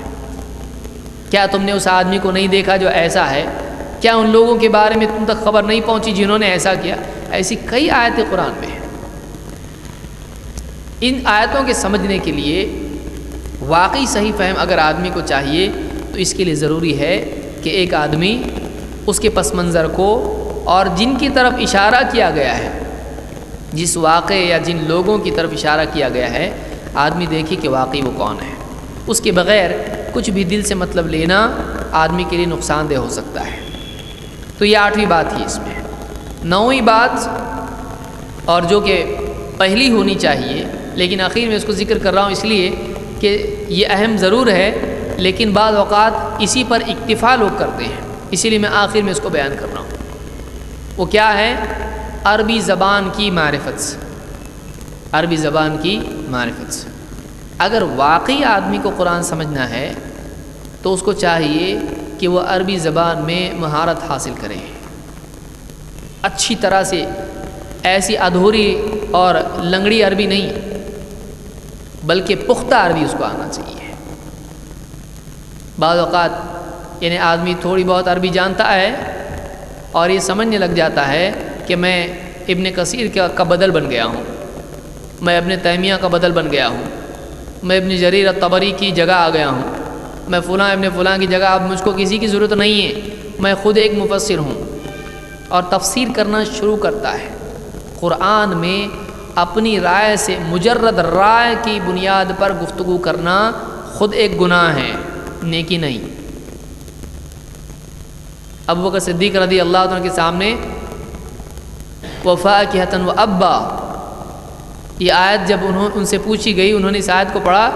کیا تم نے اس آدمی کو نہیں دیکھا جو ایسا ہے؟ کیا ان لوگوں کے بارے میں تم تک خبر نہیں پہنچی جنہوں نے ایسا کیا؟ ایسی کئی آیتیں قرآن میں ہیں۔ ان آیتوں کے سمجھنے کے لیے واقعی صحیح فہم اگر آدمی کو چاہیے تو اس کے لیے ضروری ہے کہ ایک آدمی اس کے پس منظر کو اور جن کی طرف اشارہ کیا گیا ہے، جس واقعے یا جن لوگوں کی طرف اشارہ کیا گیا ہے، آدمی دیکھے کہ واقعی وہ کون ہے۔ اس کے بغیر کچھ بھی دل سے مطلب لینا آدمی کے لیے نقصان دہ ہو سکتا ہے۔ تو یہ 8ویں بات تھی اس میں۔ 9ویں بات، اور جو کہ پہلی ہونی چاہیے لیکن آخر میں اس کو ذکر کر رہا ہوں اس لیے کہ یہ اہم ضرور ہے، لیکن بعض اوقات اسی پر اکتفا لوگ کرتے ہیں، اسی لیے میں آخر میں اس کو بیان کر رہا ہوں۔ وہ کیا ہے؟ عربی زبان کی معرفت سے۔ عربی زبان کی معرفت سے اگر واقعی آدمی کو قرآن سمجھنا ہے تو اس کو چاہیے کہ وہ عربی زبان میں مہارت حاصل کرے، اچھی طرح سے، ایسی ادھوری اور لنگڑی عربی نہیں بلکہ پختہ عربی اس کو آنا چاہیے۔ بعض اوقات یعنی آدمی تھوڑی بہت عربی جانتا ہے اور یہ سمجھنے لگ جاتا ہے کہ میں ابن کثیر کا بدل بن گیا ہوں، میں ابن تیمیہ کا بدل بن گیا ہوں، میں ابن جریر الطبری کی جگہ آ گیا ہوں، میں فلاں ابن فلاں کی جگہ، اب مجھ کو کسی کی ضرورت نہیں ہے، میں خود ایک مفسر ہوں، اور تفسیر کرنا شروع کرتا ہے۔ قرآن میں اپنی رائے سے، مجرد رائے کی بنیاد پر گفتگو کرنا خود ایک گناہ ہے، نیکی نہیں۔ ابو بکر صدیق رضی اللہ عنہ کے سامنے وفاکہۃ وابا، یہ آیت جب ان سے پوچھی گئی، انہوں نے اس آیت کو پڑھا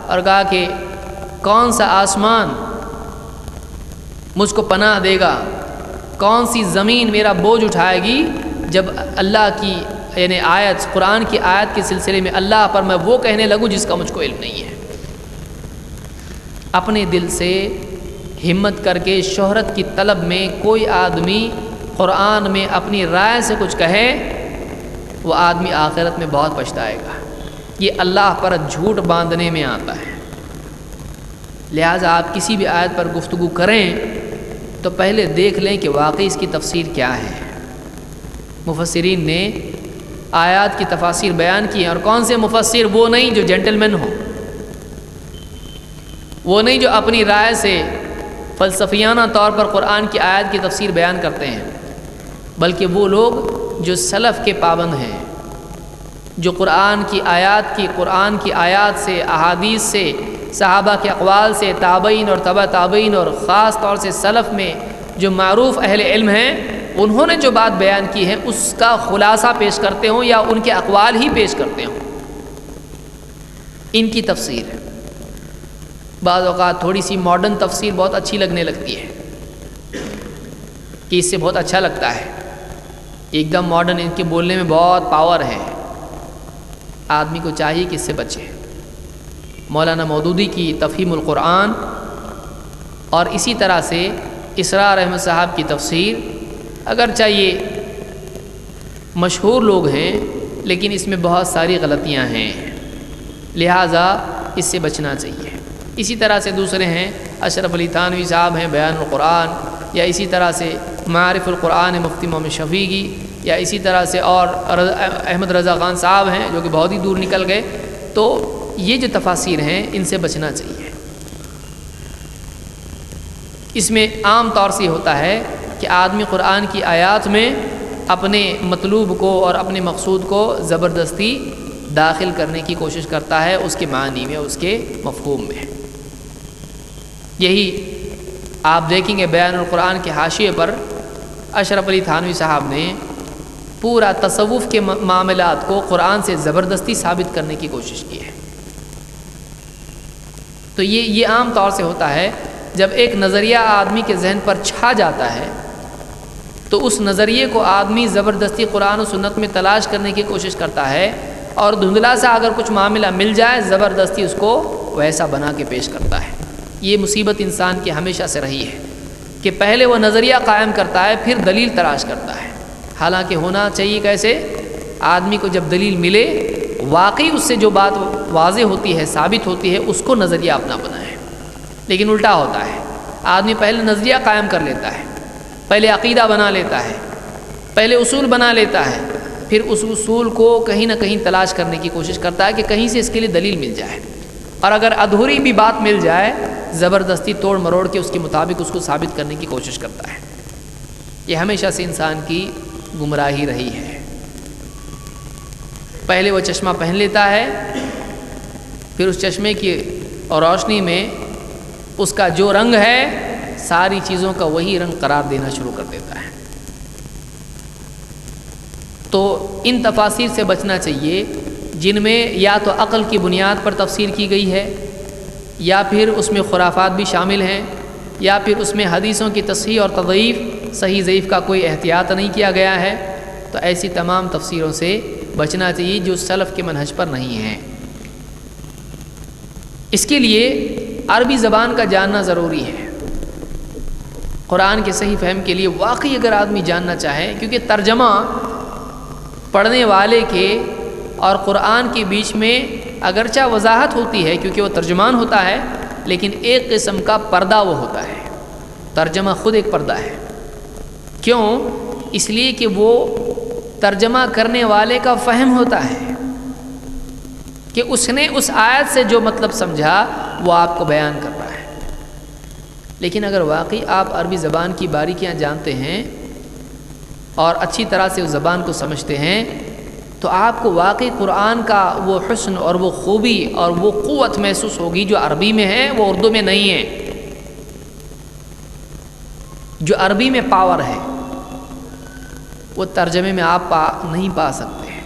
اور کہا کہ کون سا آسمان مجھ کو پناہ دے گا، کون سی زمین میرا بوجھ اٹھائے گی جب اللہ کی یعنی آیت، قرآن کی آیت کے سلسلے میں اللہ پر میں وہ کہنے لگوں جس کا مجھ کو علم نہیں ہے۔ اپنے دل سے ہمت کر کے شہرت کی طلب میں کوئی آدمی قرآن میں اپنی رائے سے کچھ کہے، وہ آدمی آخرت میں بہت پچھتائے گا۔ یہ اللہ پر جھوٹ باندھنے میں آتا ہے۔ لہٰذا آپ کسی بھی آیت پر گفتگو کریں تو پہلے دیکھ لیں کہ واقعی اس کی تفسیر کیا ہے۔ مفسرین نے آیات کی تفاسیر بیان کی ہیں، اور کون سے مفسر؟ وہ نہیں جو جینٹل مین ہوں، وہ نہیں جو اپنی رائے سے فلسفیانہ طور پر قرآن کی آیت کی تفسیر بیان کرتے ہیں، بلکہ وہ لوگ جو سلف کے پابند ہیں، جو قرآن کی آیات سے، احادیث سے، صحابہ کے اقوال سے، تابعین اور تبع تابعین اور خاص طور سے سلف میں جو معروف اہل علم ہیں، انہوں نے جو بات بیان کی ہے اس کا خلاصہ پیش کرتے ہوں یا ان کے اقوال ہی پیش کرتے ہوں، ان کی تفسیر ہے۔ بعض اوقات تھوڑی سی ماڈرن تفسیر بہت اچھی لگنے لگتی ہے کہ اس سے بہت اچھا لگتا ہے، ایک دم ماڈرن، ان کے بولنے میں بہت پاور ہے، آدمی کو چاہیے کہ اس سے بچے۔ مولانا مودودی کی تفہیم القرآن اور اسی طرح سے اسرار احمد صاحب کی تفسیر، اگرچہ یہ مشہور لوگ ہیں لیکن اس میں بہت ساری غلطیاں ہیں، لہٰذا اس سے بچنا چاہیے۔ اسی طرح سے دوسرے ہیں، اشرف علی تھانوی صاحب ہیں بیان القرآن، یا اسی طرح سے معارف القرآن مفتی محمد شفیع کی، یا اسی طرح سے اور احمد رضا خان صاحب ہیں جو کہ بہت ہی دور نکل گئے۔ تو یہ جو تفاسیر ہیں ان سے بچنا چاہیے۔ اس میں عام طور سے ہوتا ہے کہ آدمی قرآن کی آیات میں اپنے مطلوب کو اور اپنے مقصود کو زبردستی داخل کرنے کی کوشش کرتا ہے اس کے معنی میں، اس کے مفہوم میں۔ یہی آپ دیکھیں گے بیان القرآن کے حاشیے پر اشرف علی تھانوی صاحب نے پورا تصوف کے معاملات کو قرآن سے زبردستی ثابت کرنے کی کوشش کی ہے۔ تو یہ عام طور سے ہوتا ہے جب ایک نظریہ آدمی کے ذہن پر چھا جاتا ہے تو اس نظریے کو آدمی زبردستی قرآن و سنت میں تلاش کرنے کی کوشش کرتا ہے، اور دھندلا سا اگر کچھ معاملہ مل جائے زبردستی اس کو ویسا بنا کے پیش کرتا ہے۔ یہ مصیبت انسان کی ہمیشہ سے رہی ہے کہ پہلے وہ نظریہ قائم کرتا ہے پھر دلیل تلاش کرتا ہے، حالانکہ ہونا چاہیے کیسے؟ آدمی کو جب دلیل ملے، واقعی اس سے جو بات واضح ہوتی ہے، ثابت ہوتی ہے، اس کو نظریہ اپنا بنائے۔ لیکن الٹا ہوتا ہے، آدمی پہلے نظریہ قائم کر لیتا ہے، پہلے عقیدہ بنا لیتا ہے، پہلے اصول بنا لیتا ہے، پھر اس اصول کو کہیں نہ کہیں تلاش کرنے کی کوشش کرتا ہے کہ کہیں سے اس کے لیے دلیل مل جائے، اور اگر ادھوری بھی بات مل جائے زبردستی توڑ مروڑ کے اس کے مطابق اس کو ثابت کرنے کی کوشش کرتا ہے۔ یہ ہمیشہ سے انسان کی گمراہی رہی ہے۔ پہلے وہ چشمہ پہن لیتا ہے، پھر اس چشمے کی روشنی میں اس کا جو رنگ ہے ساری چیزوں کا وہی رنگ قرار دینا شروع کر دیتا ہے۔ تو ان تفاسیر سے بچنا چاہیے جن میں یا تو عقل کی بنیاد پر تفسیر کی گئی ہے، یا پھر اس میں خرافات بھی شامل ہیں، یا پھر اس میں حدیثوں کی تصحیح اور تضعیف، صحیح ضعیف کا کوئی احتیاط نہیں کیا گیا ہے۔ تو ایسی تمام تفسیروں سے بچنا چاہیے جو سلف کے منہج پر نہیں ہیں۔ اس کے لیے عربی زبان کا جاننا ضروری ہے۔ قرآن کے صحیح فہم کے لیے واقعی اگر آدمی جاننا چاہے، کیونکہ ترجمہ پڑھنے والے کے اور قرآن کے بیچ میں اگرچہ وضاحت ہوتی ہے کیونکہ وہ ترجمان ہوتا ہے، لیکن ایک قسم کا پردہ وہ ہوتا ہے۔ ترجمہ خود ایک پردہ ہے۔ کیوں؟ اس لیے کہ وہ ترجمہ کرنے والے کا فہم ہوتا ہے کہ اس نے اس آیت سے جو مطلب سمجھا وہ آپ کو بیان کر رہا ہے۔ لیکن اگر واقعی آپ عربی زبان کی باریکیاں جانتے ہیں اور اچھی طرح سے اس زبان کو سمجھتے ہیں تو آپ کو واقعی قرآن کا وہ حسن اور وہ خوبی اور وہ قوت محسوس ہوگی جو عربی میں ہے، وہ اردو میں نہیں ہے۔ جو عربی میں پاور ہے وہ ترجمے میں آپ نہیں پا سکتے ہیں۔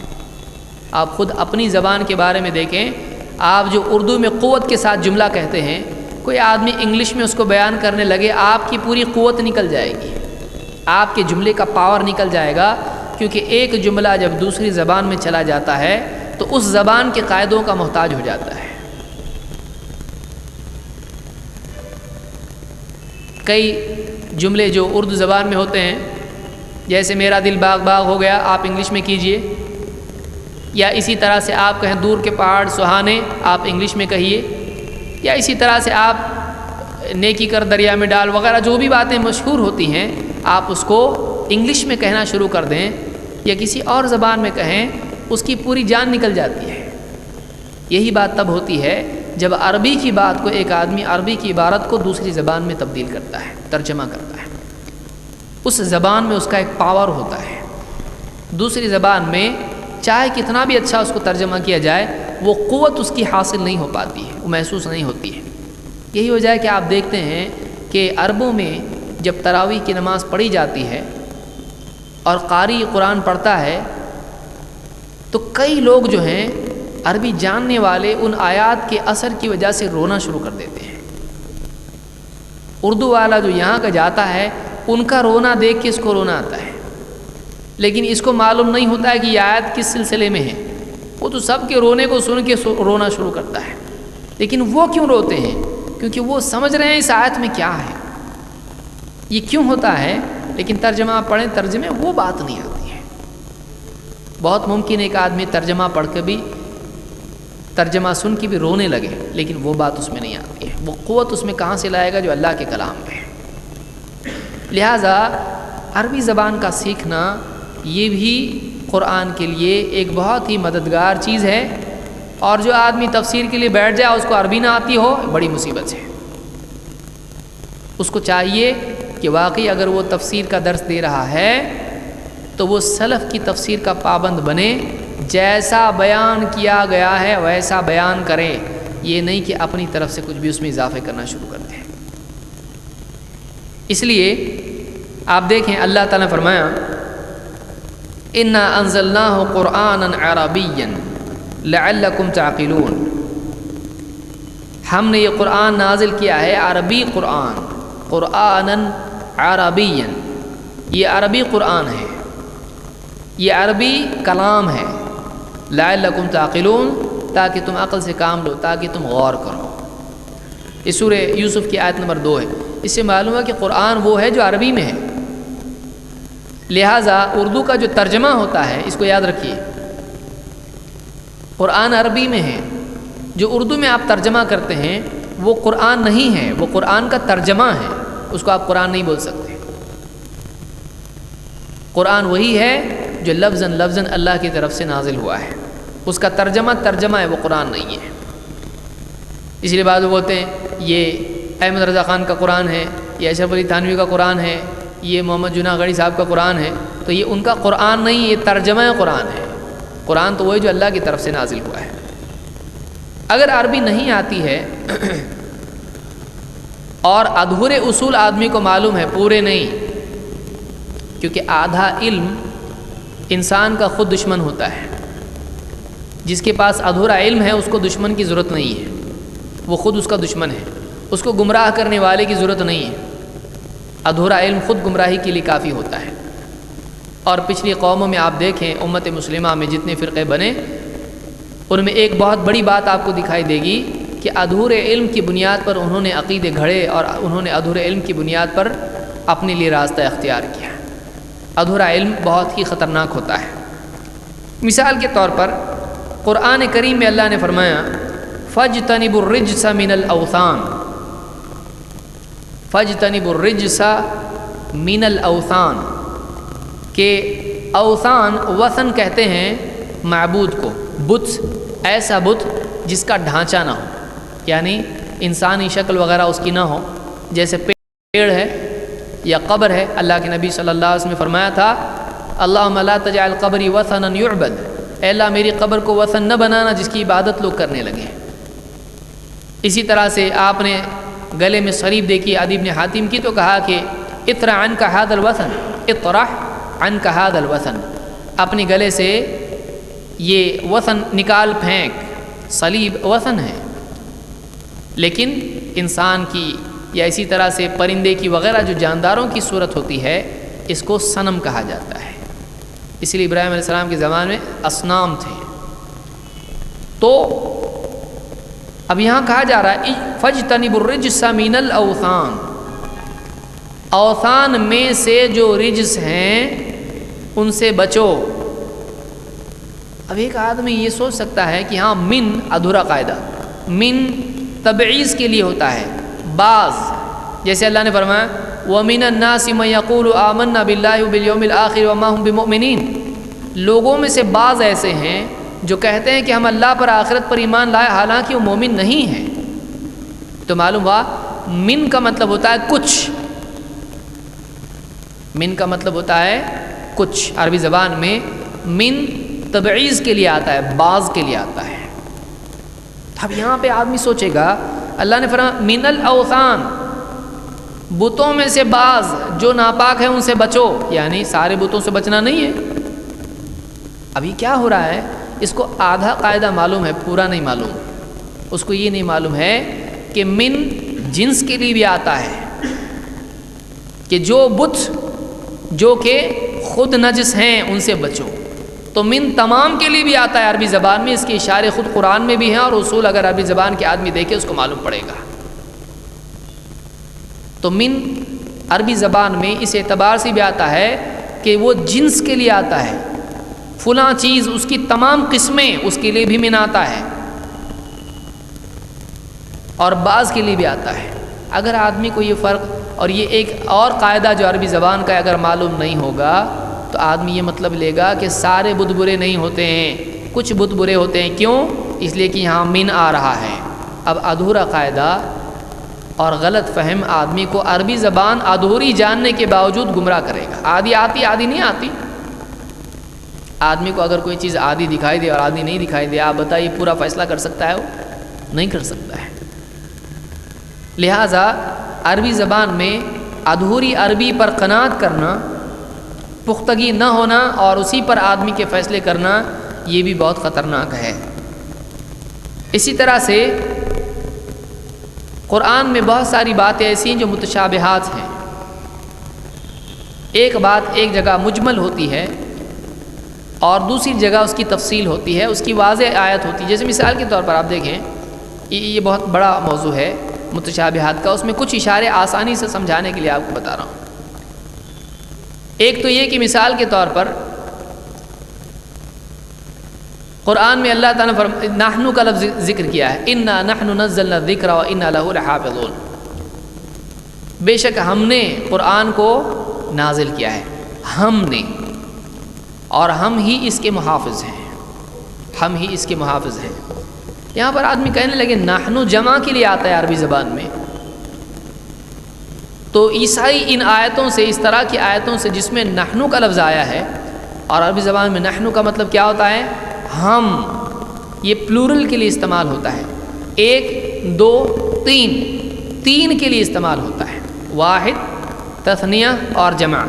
آپ خود اپنی زبان کے بارے میں دیکھیں، آپ جو اردو میں قوت کے ساتھ جملہ کہتے ہیں، کوئی آدمی انگلش میں اس کو بیان کرنے لگے آپ کی پوری قوت نکل جائے گی، آپ کے جملے کا پاور نکل جائے گا، کیونکہ ایک جملہ جب دوسری زبان میں چلا جاتا ہے تو اس زبان کے قاعدوں کا محتاج ہو جاتا ہے۔ کئی جملے جو اردو زبان میں ہوتے ہیں، جیسے میرا دل باغ باغ ہو گیا، آپ انگلش میں کیجئے، یا اسی طرح سے آپ کہیں دور کے پہاڑ سہانے، آپ انگلش میں کہیے، یا اسی طرح سے آپ نیکی کر دریا میں ڈال وغیرہ جو بھی باتیں مشہور ہوتی ہیں، آپ اس کو انگلش میں کہنا شروع کر دیں یا کسی اور زبان میں کہیں، اس کی پوری جان نکل جاتی ہے۔ یہی بات تب ہوتی ہے جب عربی کی بات کو ایک آدمی عربی کی عبارت کو دوسری زبان میں تبدیل کرتا ہے، ترجمہ کرتا ہے۔ اس زبان میں اس کا ایک پاور ہوتا ہے۔ دوسری زبان میں چاہے کتنا بھی اچھا اس کو ترجمہ کیا جائے، وہ قوت اس کی حاصل نہیں ہو پاتی ہے، وہ محسوس نہیں ہوتی ہے۔ یہی وجہ ہے کہ آپ دیکھتے ہیں کہ عربوں میں جب تراویح کی نماز پڑھی جاتی ہے اور قاری قرآن پڑھتا ہے تو کئی لوگ جو ہیں عربی جاننے والے ان آیات کے اثر کی وجہ سے رونا شروع کر دیتے ہیں۔ اردو والا جو یہاں کا جاتا ہے ان کا رونا دیکھ کے اس کو رونا آتا ہے، لیکن اس کو معلوم نہیں ہوتا ہے کہ یہ آیت کس سلسلے میں ہے۔ وہ تو سب کے رونے کو سن کے رونا شروع کرتا ہے، لیکن وہ کیوں روتے ہیں؟ کیونکہ وہ سمجھ رہے ہیں اس آیت میں کیا ہے، یہ کیوں ہوتا ہے۔ لیکن ترجمہ پڑھیں، ترجمے وہ بات نہیں آتی ہے۔ بہت ممکن ایک آدمی ترجمہ پڑھ کے بھی، ترجمہ سن کے بھی رونے لگے، لیکن وہ بات اس میں نہیں آتی ہے۔ وہ قوت اس میں کہاں سے لائے گا؟ جو اللہ کے کلام میں ہے۔ لہٰذا عربی زبان کا سیکھنا یہ بھی قرآن کے لیے ایک بہت ہی مددگار چیز ہے، اور جو آدمی تفسیر کے لیے بیٹھ جائے اس کو عربی نہ آتی ہو، بڑی مصیبت ہے۔ اس کو چاہیے کہ واقعی اگر وہ تفسیر کا درس دے رہا ہے تو وہ سلف کی تفسیر کا پابند بنے، جیسا بیان کیا گیا ہے ویسا بیان کریں، یہ نہیں کہ اپنی طرف سے کچھ بھی اس میں اضافے کرنا شروع کر دیں۔ اس لیے آپ دیکھیں اللہ تعالیٰ نے فرمایا اِنَّا أَنزَلْنَاهُ قُرْآنًا عَرَبِيًّا لَعَلَّكُمْ تَعْقِلُونَ، ہم نے یہ قرآن نازل کیا ہے عربی قرآن، قرآنًا عربیًا، یہ عربی قرآن ہے، یہ عربی کلام ہے، لعلکم تعقلون، تاکہ تم عقل سے کام لو، تاکہ تم غور کرو۔ یہ سورہ یوسف کی آیت نمبر 2 ہے۔ اس سے معلوم ہے کہ قرآن وہ ہے جو عربی میں ہے، لہٰذا اردو کا جو ترجمہ ہوتا ہے اس کو یاد رکھیے، قرآن عربی میں ہے، جو اردو میں آپ ترجمہ کرتے ہیں وہ قرآن نہیں ہے، وہ قرآن کا ترجمہ ہے، اس کو آپ قرآن نہیں بول سکتے۔ قرآن وہی ہے جو لفظاً لفظاً اللہ کی طرف سے نازل ہوا ہے، اس کا ترجمہ ہے، وہ قرآن نہیں ہے۔ اس لیے بعض لوگ بولتے ہیں یہ احمد رضا خان کا قرآن ہے، یہ اشرف علی تھانوی کا قرآن ہے، یہ محمد جناح غنی صاحب کا قرآن ہے، تو یہ ان کا قرآن نہیں، یہ ترجمہ قرآن ہے۔ قرآن تو وہی جو اللہ کی طرف سے نازل ہوا ہے۔ اگر عربی نہیں آتی ہے اور ادھورے اصول آدمی کو معلوم ہے، پورے نہیں، کیونکہ آدھا علم انسان کا خود دشمن ہوتا ہے۔ جس کے پاس ادھورا علم ہے اس کو دشمن کی ضرورت نہیں ہے، وہ خود اس کا دشمن ہے، اس کو گمراہ کرنے والے کی ضرورت نہیں ہے۔ ادھورا علم خود گمراہی کے لیے کافی ہوتا ہے۔ اور پچھلی قوموں میں آپ دیکھیں، امت مسلمہ میں جتنے فرقے بنے، ان میں ایک بہت بڑی بات آپ کو دکھائی دے گی کہ ادھورے علم کی بنیاد پر انہوں نے عقیدے گھڑے اور انہوں نے ادھورے علم کی بنیاد پر اپنے لیے راستہ اختیار کیا۔ ادھورا علم بہت ہی خطرناک ہوتا ہے۔ مثال کے طور پر قرآن کریم میں اللہ نے فرمایا فَاجْتَنِبُوا الرِّجْسَ مِنَ الْأَوْثَانِ، فَاجْتَنِبُوا الرِّجْسَ مِنَ الْأَوْثَانِ، کہ اوثان وثن کہتے ہیں معبود کو، بت، ایسا بت جس کا ڈھانچہ نہ ہو، یعنی انسانی شکل وغیرہ اس کی نہ ہو، جیسے پیڑ ہے یا قبر ہے۔ اللہ کے نبی صلی اللہ علیہ وسلم نے فرمایا تھا اللہم لا تجعل قبری وثنا یعبد، اے اللہ میری قبر کو وثن نہ بنانا جس کی عبادت لوگ کرنے لگے۔ اسی طرح سے آپ نے گلے میں صلیب دیکھی عدی بن حاتم کی، تو کہا کہ اطرح عنک ھذا الوثن، اطرح عنک ھذا الوثن، اپنے گلے سے یہ وثن نکال پھینک۔ صلیب وثن ہے، لیکن انسان کی یا اسی طرح سے پرندے کی وغیرہ جو جانداروں کی صورت ہوتی ہے اس کو صنم کہا جاتا ہے۔ اس لیے ابراہیم علیہ السلام کے زمانے میں اصنام تھے۔ تو اب یہاں کہا جا رہا ہے فَاجْتَنِبُوا الرِّجْسَ مِنَ الْأَوْثَانِ، اوثان میں سے جو رجس ہیں ان سے بچو۔ اب ایک آدمی یہ سوچ سکتا ہے کہ ہاں من ادھورا قاعدہ، من تبعیض کے لیے ہوتا ہے، بعض، جیسے اللہ نے فرمایا وَمِنَ النَّاسِ مَن يَقُولُ آمَنَّا بِاللَّهِ وَبِالْيَوْمِ الْآخِرِ وَمَا هُمْ بِمُؤْمِنِينَ، لوگوں میں سے بعض ایسے ہیں جو کہتے ہیں کہ ہم اللہ پر آخرت پر ایمان لائے، حالانکہ وہ مومن نہیں ہیں۔ تو معلوم ہوا من کا مطلب ہوتا ہے کچھ، من کا مطلب ہوتا ہے کچھ، عربی زبان میں من تبعیض کے لیے آتا ہے، بعض کے لیے آتا ہے۔ اب یہاں پہ آدمی سوچے گا اللہ نے فرمایا من الاوثان، بتوں میں سے بعض جو ناپاک ہیں ان سے بچو، یعنی سارے بتوں سے بچنا نہیں ہے۔ ابھی کیا ہو رہا ہے، اس کو آدھا قاعدہ معلوم ہے، پورا نہیں معلوم۔ اس کو یہ نہیں معلوم ہے کہ من جنس کے لیے بھی آتا ہے، کہ جو بت جو کہ خود نجس ہیں ان سے بچو۔ تو من تمام کے لیے بھی آتا ہے عربی زبان میں، اس کے اشارے خود قرآن میں بھی ہیں، اور اصول اگر عربی زبان کے آدمی دیکھے اس کو معلوم پڑے گا۔ تو من عربی زبان میں اس اعتبار سے بھی آتا ہے کہ وہ جنس کے لیے آتا ہے، فلاں چیز اس کی تمام قسمیں اس کے لیے بھی من آتا ہے، اور بعض کے لیے بھی آتا ہے۔ اگر آدمی کو یہ فرق اور یہ ایک اور قاعدہ جو عربی زبان کا اگر معلوم نہیں ہوگا تو آدمی یہ مطلب لے گا کہ سارے بت برے نہیں ہوتے ہیں، کچھ بت برے ہوتے ہیں۔ کیوں؟ اس لیے کہ یہاں من آ رہا ہے۔ اب ادھورا قاعدہ اور غلط فہم آدمی کو عربی زبان ادھوری جاننے کے باوجود گمراہ کرے گا۔ آدھی آتی آدھی نہیں آتی، آدمی کو اگر کوئی چیز آدھی دکھائی دے اور آدھی نہیں دکھائی دے، آپ بتائیے پورا فیصلہ کر سکتا ہے؟ وہ نہیں کر سکتا ہے۔ لہٰذا عربی زبان میں ادھوری عربی پر قناعت کرنا، پختگی نہ ہونا اور اسی پر آدمی کے فیصلے کرنا، یہ بھی بہت خطرناک ہے۔ اسی طرح سے قرآن میں بہت ساری باتیں ایسی ہیں جو متشابہات ہیں۔ ایک بات ایک جگہ مجمل ہوتی ہے اور دوسری جگہ اس کی تفصیل ہوتی ہے، اس کی واضح آیت ہوتی ہے۔ جیسے مثال کے طور پر آپ دیکھیں، یہ بہت بڑا موضوع ہے متشابہات کا، اس میں کچھ اشارے آسانی سے سمجھانے کے لیے آپ کو بتا رہا ہوں۔ ایک تو یہ کہ مثال کے طور پر قرآن میں اللہ تعالیٰ نے نحن کا لفظ ذکر کیا ہے، انا نحن نزلنا الذکر وانا لہ لحافظون، بے شک ہم نے قرآن کو نازل کیا ہے، ہم نے، اور ہم ہی اس کے محافظ ہیں، ہم ہی اس کے محافظ ہیں۔ یہاں پر آدمی کہنے لگے نحن جمع کے لیے آتا ہے عربی زبان میں، تو عیسائی ان آیتوں سے، اس طرح کی آیتوں سے جس میں نحن کا لفظ آیا ہے، اور عربی زبان میں نحن کا مطلب کیا ہوتا ہے؟ ہم، یہ پلورل کے لیے استعمال ہوتا ہے، ایک، دو، تین، تین کے لیے استعمال ہوتا ہے، واحد، تثنیہ اور جمع۔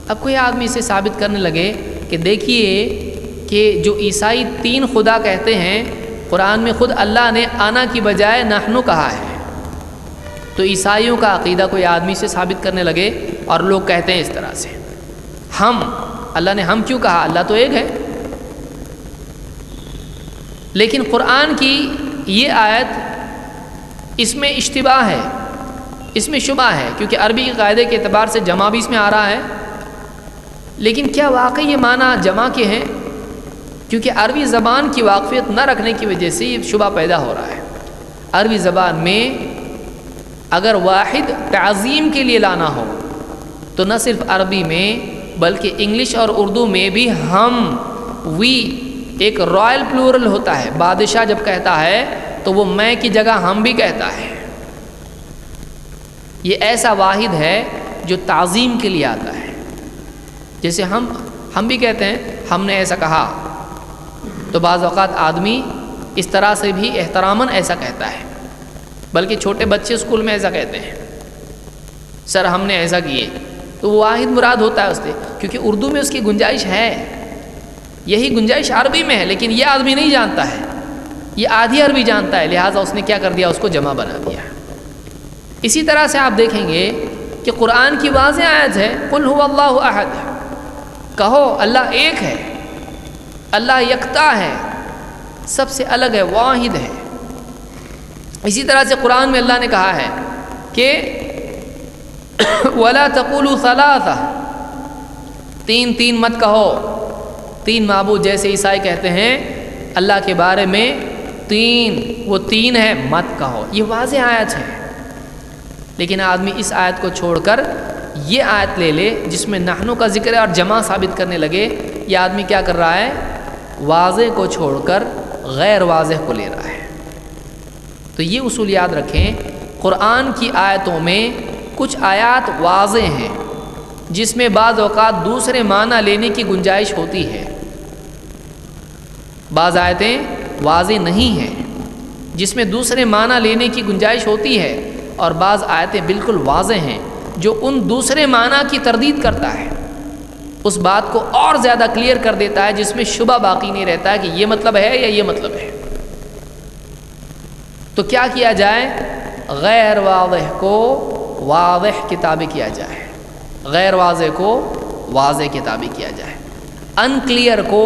اب کوئی آدمی اسے ثابت کرنے لگے کہ دیکھیے کہ جو عیسائی تین خدا کہتے ہیں، قرآن میں خود اللہ نے انا کی بجائے نحن کہا ہے، تو عیسائیوں کا عقیدہ کوئی آدمی سے ثابت کرنے لگے اور لوگ کہتے ہیں اس طرح سے، ہم، اللہ نے ہم کیوں کہا؟ اللہ تو ایک ہے۔ لیکن قرآن کی یہ آیت، اس میں اشتباہ ہے، اس میں شبہ ہے، کیونکہ عربی کے قاعدے کے اعتبار سے جمع بھی اس میں آ رہا ہے، لیکن کیا واقعی یہ معنی جمع کے ہیں؟ کیونکہ عربی زبان کی واقفیت نہ رکھنے کی وجہ سے یہ شبہ پیدا ہو رہا ہے۔ عربی زبان میں اگر واحد تعظیم کے لیے لانا ہو تو نہ صرف عربی میں بلکہ انگلش اور اردو میں بھی ہم، وی، ایک رائل پلورل ہوتا ہے۔ بادشاہ جب کہتا ہے تو وہ میں کی جگہ ہم بھی کہتا ہے۔ یہ ایسا واحد ہے جو تعظیم کے لیے آتا ہے۔ جیسے ہم بھی کہتے ہیں ہم نے ایسا کہا، تو بعض اوقات آدمی اس طرح سے بھی احتراماً ایسا کہتا ہے، بلکہ چھوٹے بچے اسکول میں ایسا کہتے ہیں، سر ہم نے ایسا کیے، تو وہ واحد مراد ہوتا ہے اس سے، کیونکہ اردو میں اس کی گنجائش ہے، یہی گنجائش عربی میں ہے، لیکن یہ آدمی نہیں جانتا ہے، یہ آدھی عربی جانتا ہے، لہٰذا اس نے کیا کر دیا؟ اس کو جمع بنا دیا۔ اسی طرح سے آپ دیکھیں گے کہ قرآن کی واضح آیت ہے، قل هو اللہ احد، کہو اللہ ایک ہے، اللہ یکتا ہے، سب سے الگ ہے، واحد ہے۔ اسی طرح سے قرآن میں اللہ نے کہا ہے کہ وَلَا تَقُولُوا ثَلَاثَةً، تین تین مت کہو، تین معبود، جیسے عیسائی کہتے ہیں اللہ کے بارے میں تین، وہ تین ہے، مت کہو، یہ واضح آیت ہے۔ لیکن آدمی اس آیت کو چھوڑ کر یہ آیت لے لے جس میں نحن کا ذکر ہے اور جمع ثابت کرنے لگے، یہ آدمی کیا کر رہا ہے؟ واضح کو چھوڑ کر غیر واضح کو لے رہا ہے۔ تو یہ اصول یاد رکھیں، قرآن کی آیتوں میں کچھ آیات واضح ہیں جس میں بعض اوقات دوسرے معنی لینے کی گنجائش ہوتی ہے، بعض آیتیں واضح نہیں ہیں جس میں دوسرے معنی لینے کی گنجائش ہوتی ہے، اور بعض آیتیں بالکل واضح ہیں جو ان دوسرے معنی کی تردید کرتا ہے، اس بات کو اور زیادہ کلیئر کر دیتا ہے جس میں شبہ باقی نہیں رہتا ہے کہ یہ مطلب ہے یا یہ مطلب ہے۔ تو کیا کیا جائے؟ غیر واضح کو واضح کتابی کیا جائے، غیر واضح کو واضح کتابی کیا جائے، ان کلیئر کو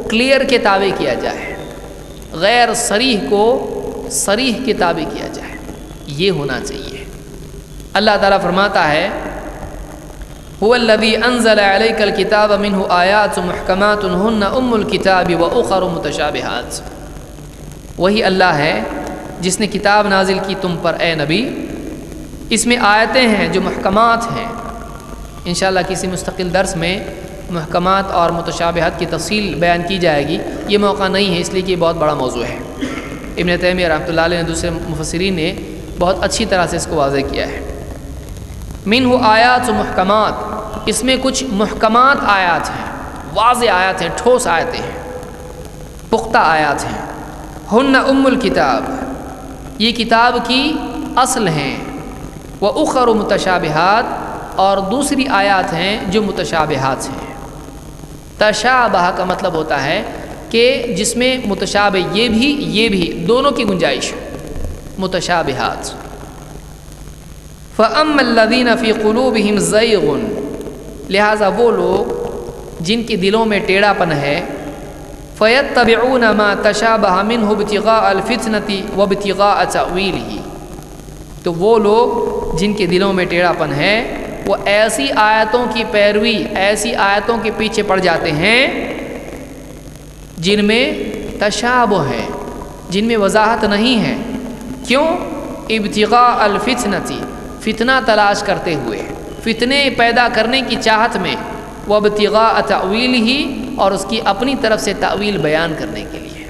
کلیئر کتابی کیا جائے، غیر صریح کو صریح کتابی کیا جائے، یہ ہونا چاہیے۔ اللہ تعالیٰ فرماتا ہے هو الذي انزل عليك الكتاب منه آيات محكمات هن ام الكتاب واخر متشابهات، وہی اللہ ہے جس نے کتاب نازل کی تم پر اے نبی، اس میں آیتیں ہیں جو محکمات ہیں۔ انشاءاللہ کسی مستقل درس میں محکمات اور متشابہات کی تفصیل بیان کی جائے گی، یہ موقع نہیں ہے اس لیے کہ یہ بہت بڑا موضوع ہے۔ ابن تیمیہ رحمۃ اللہ علیہ نے دوسرے مفسرین نے بہت اچھی طرح سے اس کو واضح کیا ہے۔ منہ آیات و محکمات، اس میں کچھ محکمات آیات ہیں، واضح آیات ہیں، ٹھوس آیتیں ہیں، پختہ آیات ہیں۔ ہن ام الکتاب، یہ کتاب کی اصل ہیں، وَأُخَرُ متشابہات، اور دوسری آیات ہیں جو متشابہات ہیں۔ تشابہ کا مطلب ہوتا ہے کہ جس میں متشابہ یہ بھی دونوں کی گنجائش ہے، متشابہات۔ فَأَمَّا الَّذِينَ فِي قُلُوبِهِمْ زَيْغٌ، لہٰذا وہ لوگ جن کے دلوں میں ٹیڑھا پن ہے، فَيَتَّبِعُونَ مَا تَشَابَهَ مِنْهُ ابْتِغَاءَ الْفِتْنَةِ وَابْتِغَاءَ تَأْوِيلِهِ، تو وہ لوگ جن کے دلوں میں ٹیڑھا پن ہے وہ ایسی آیتوں کی پیروی، ایسی آیتوں کے پیچھے پڑ جاتے ہیں جن میں تشابہ ہے، جن میں وضاحت نہیں ہے۔ کیوں؟ ابتغاء الفتنتی، فتنہ تلاش کرتے ہوئے، فتنے پیدا کرنے کی چاہت میں، وابتغاء تأویلہ، اور اس کی اپنی طرف سے تأویل بیان کرنے کے لیے،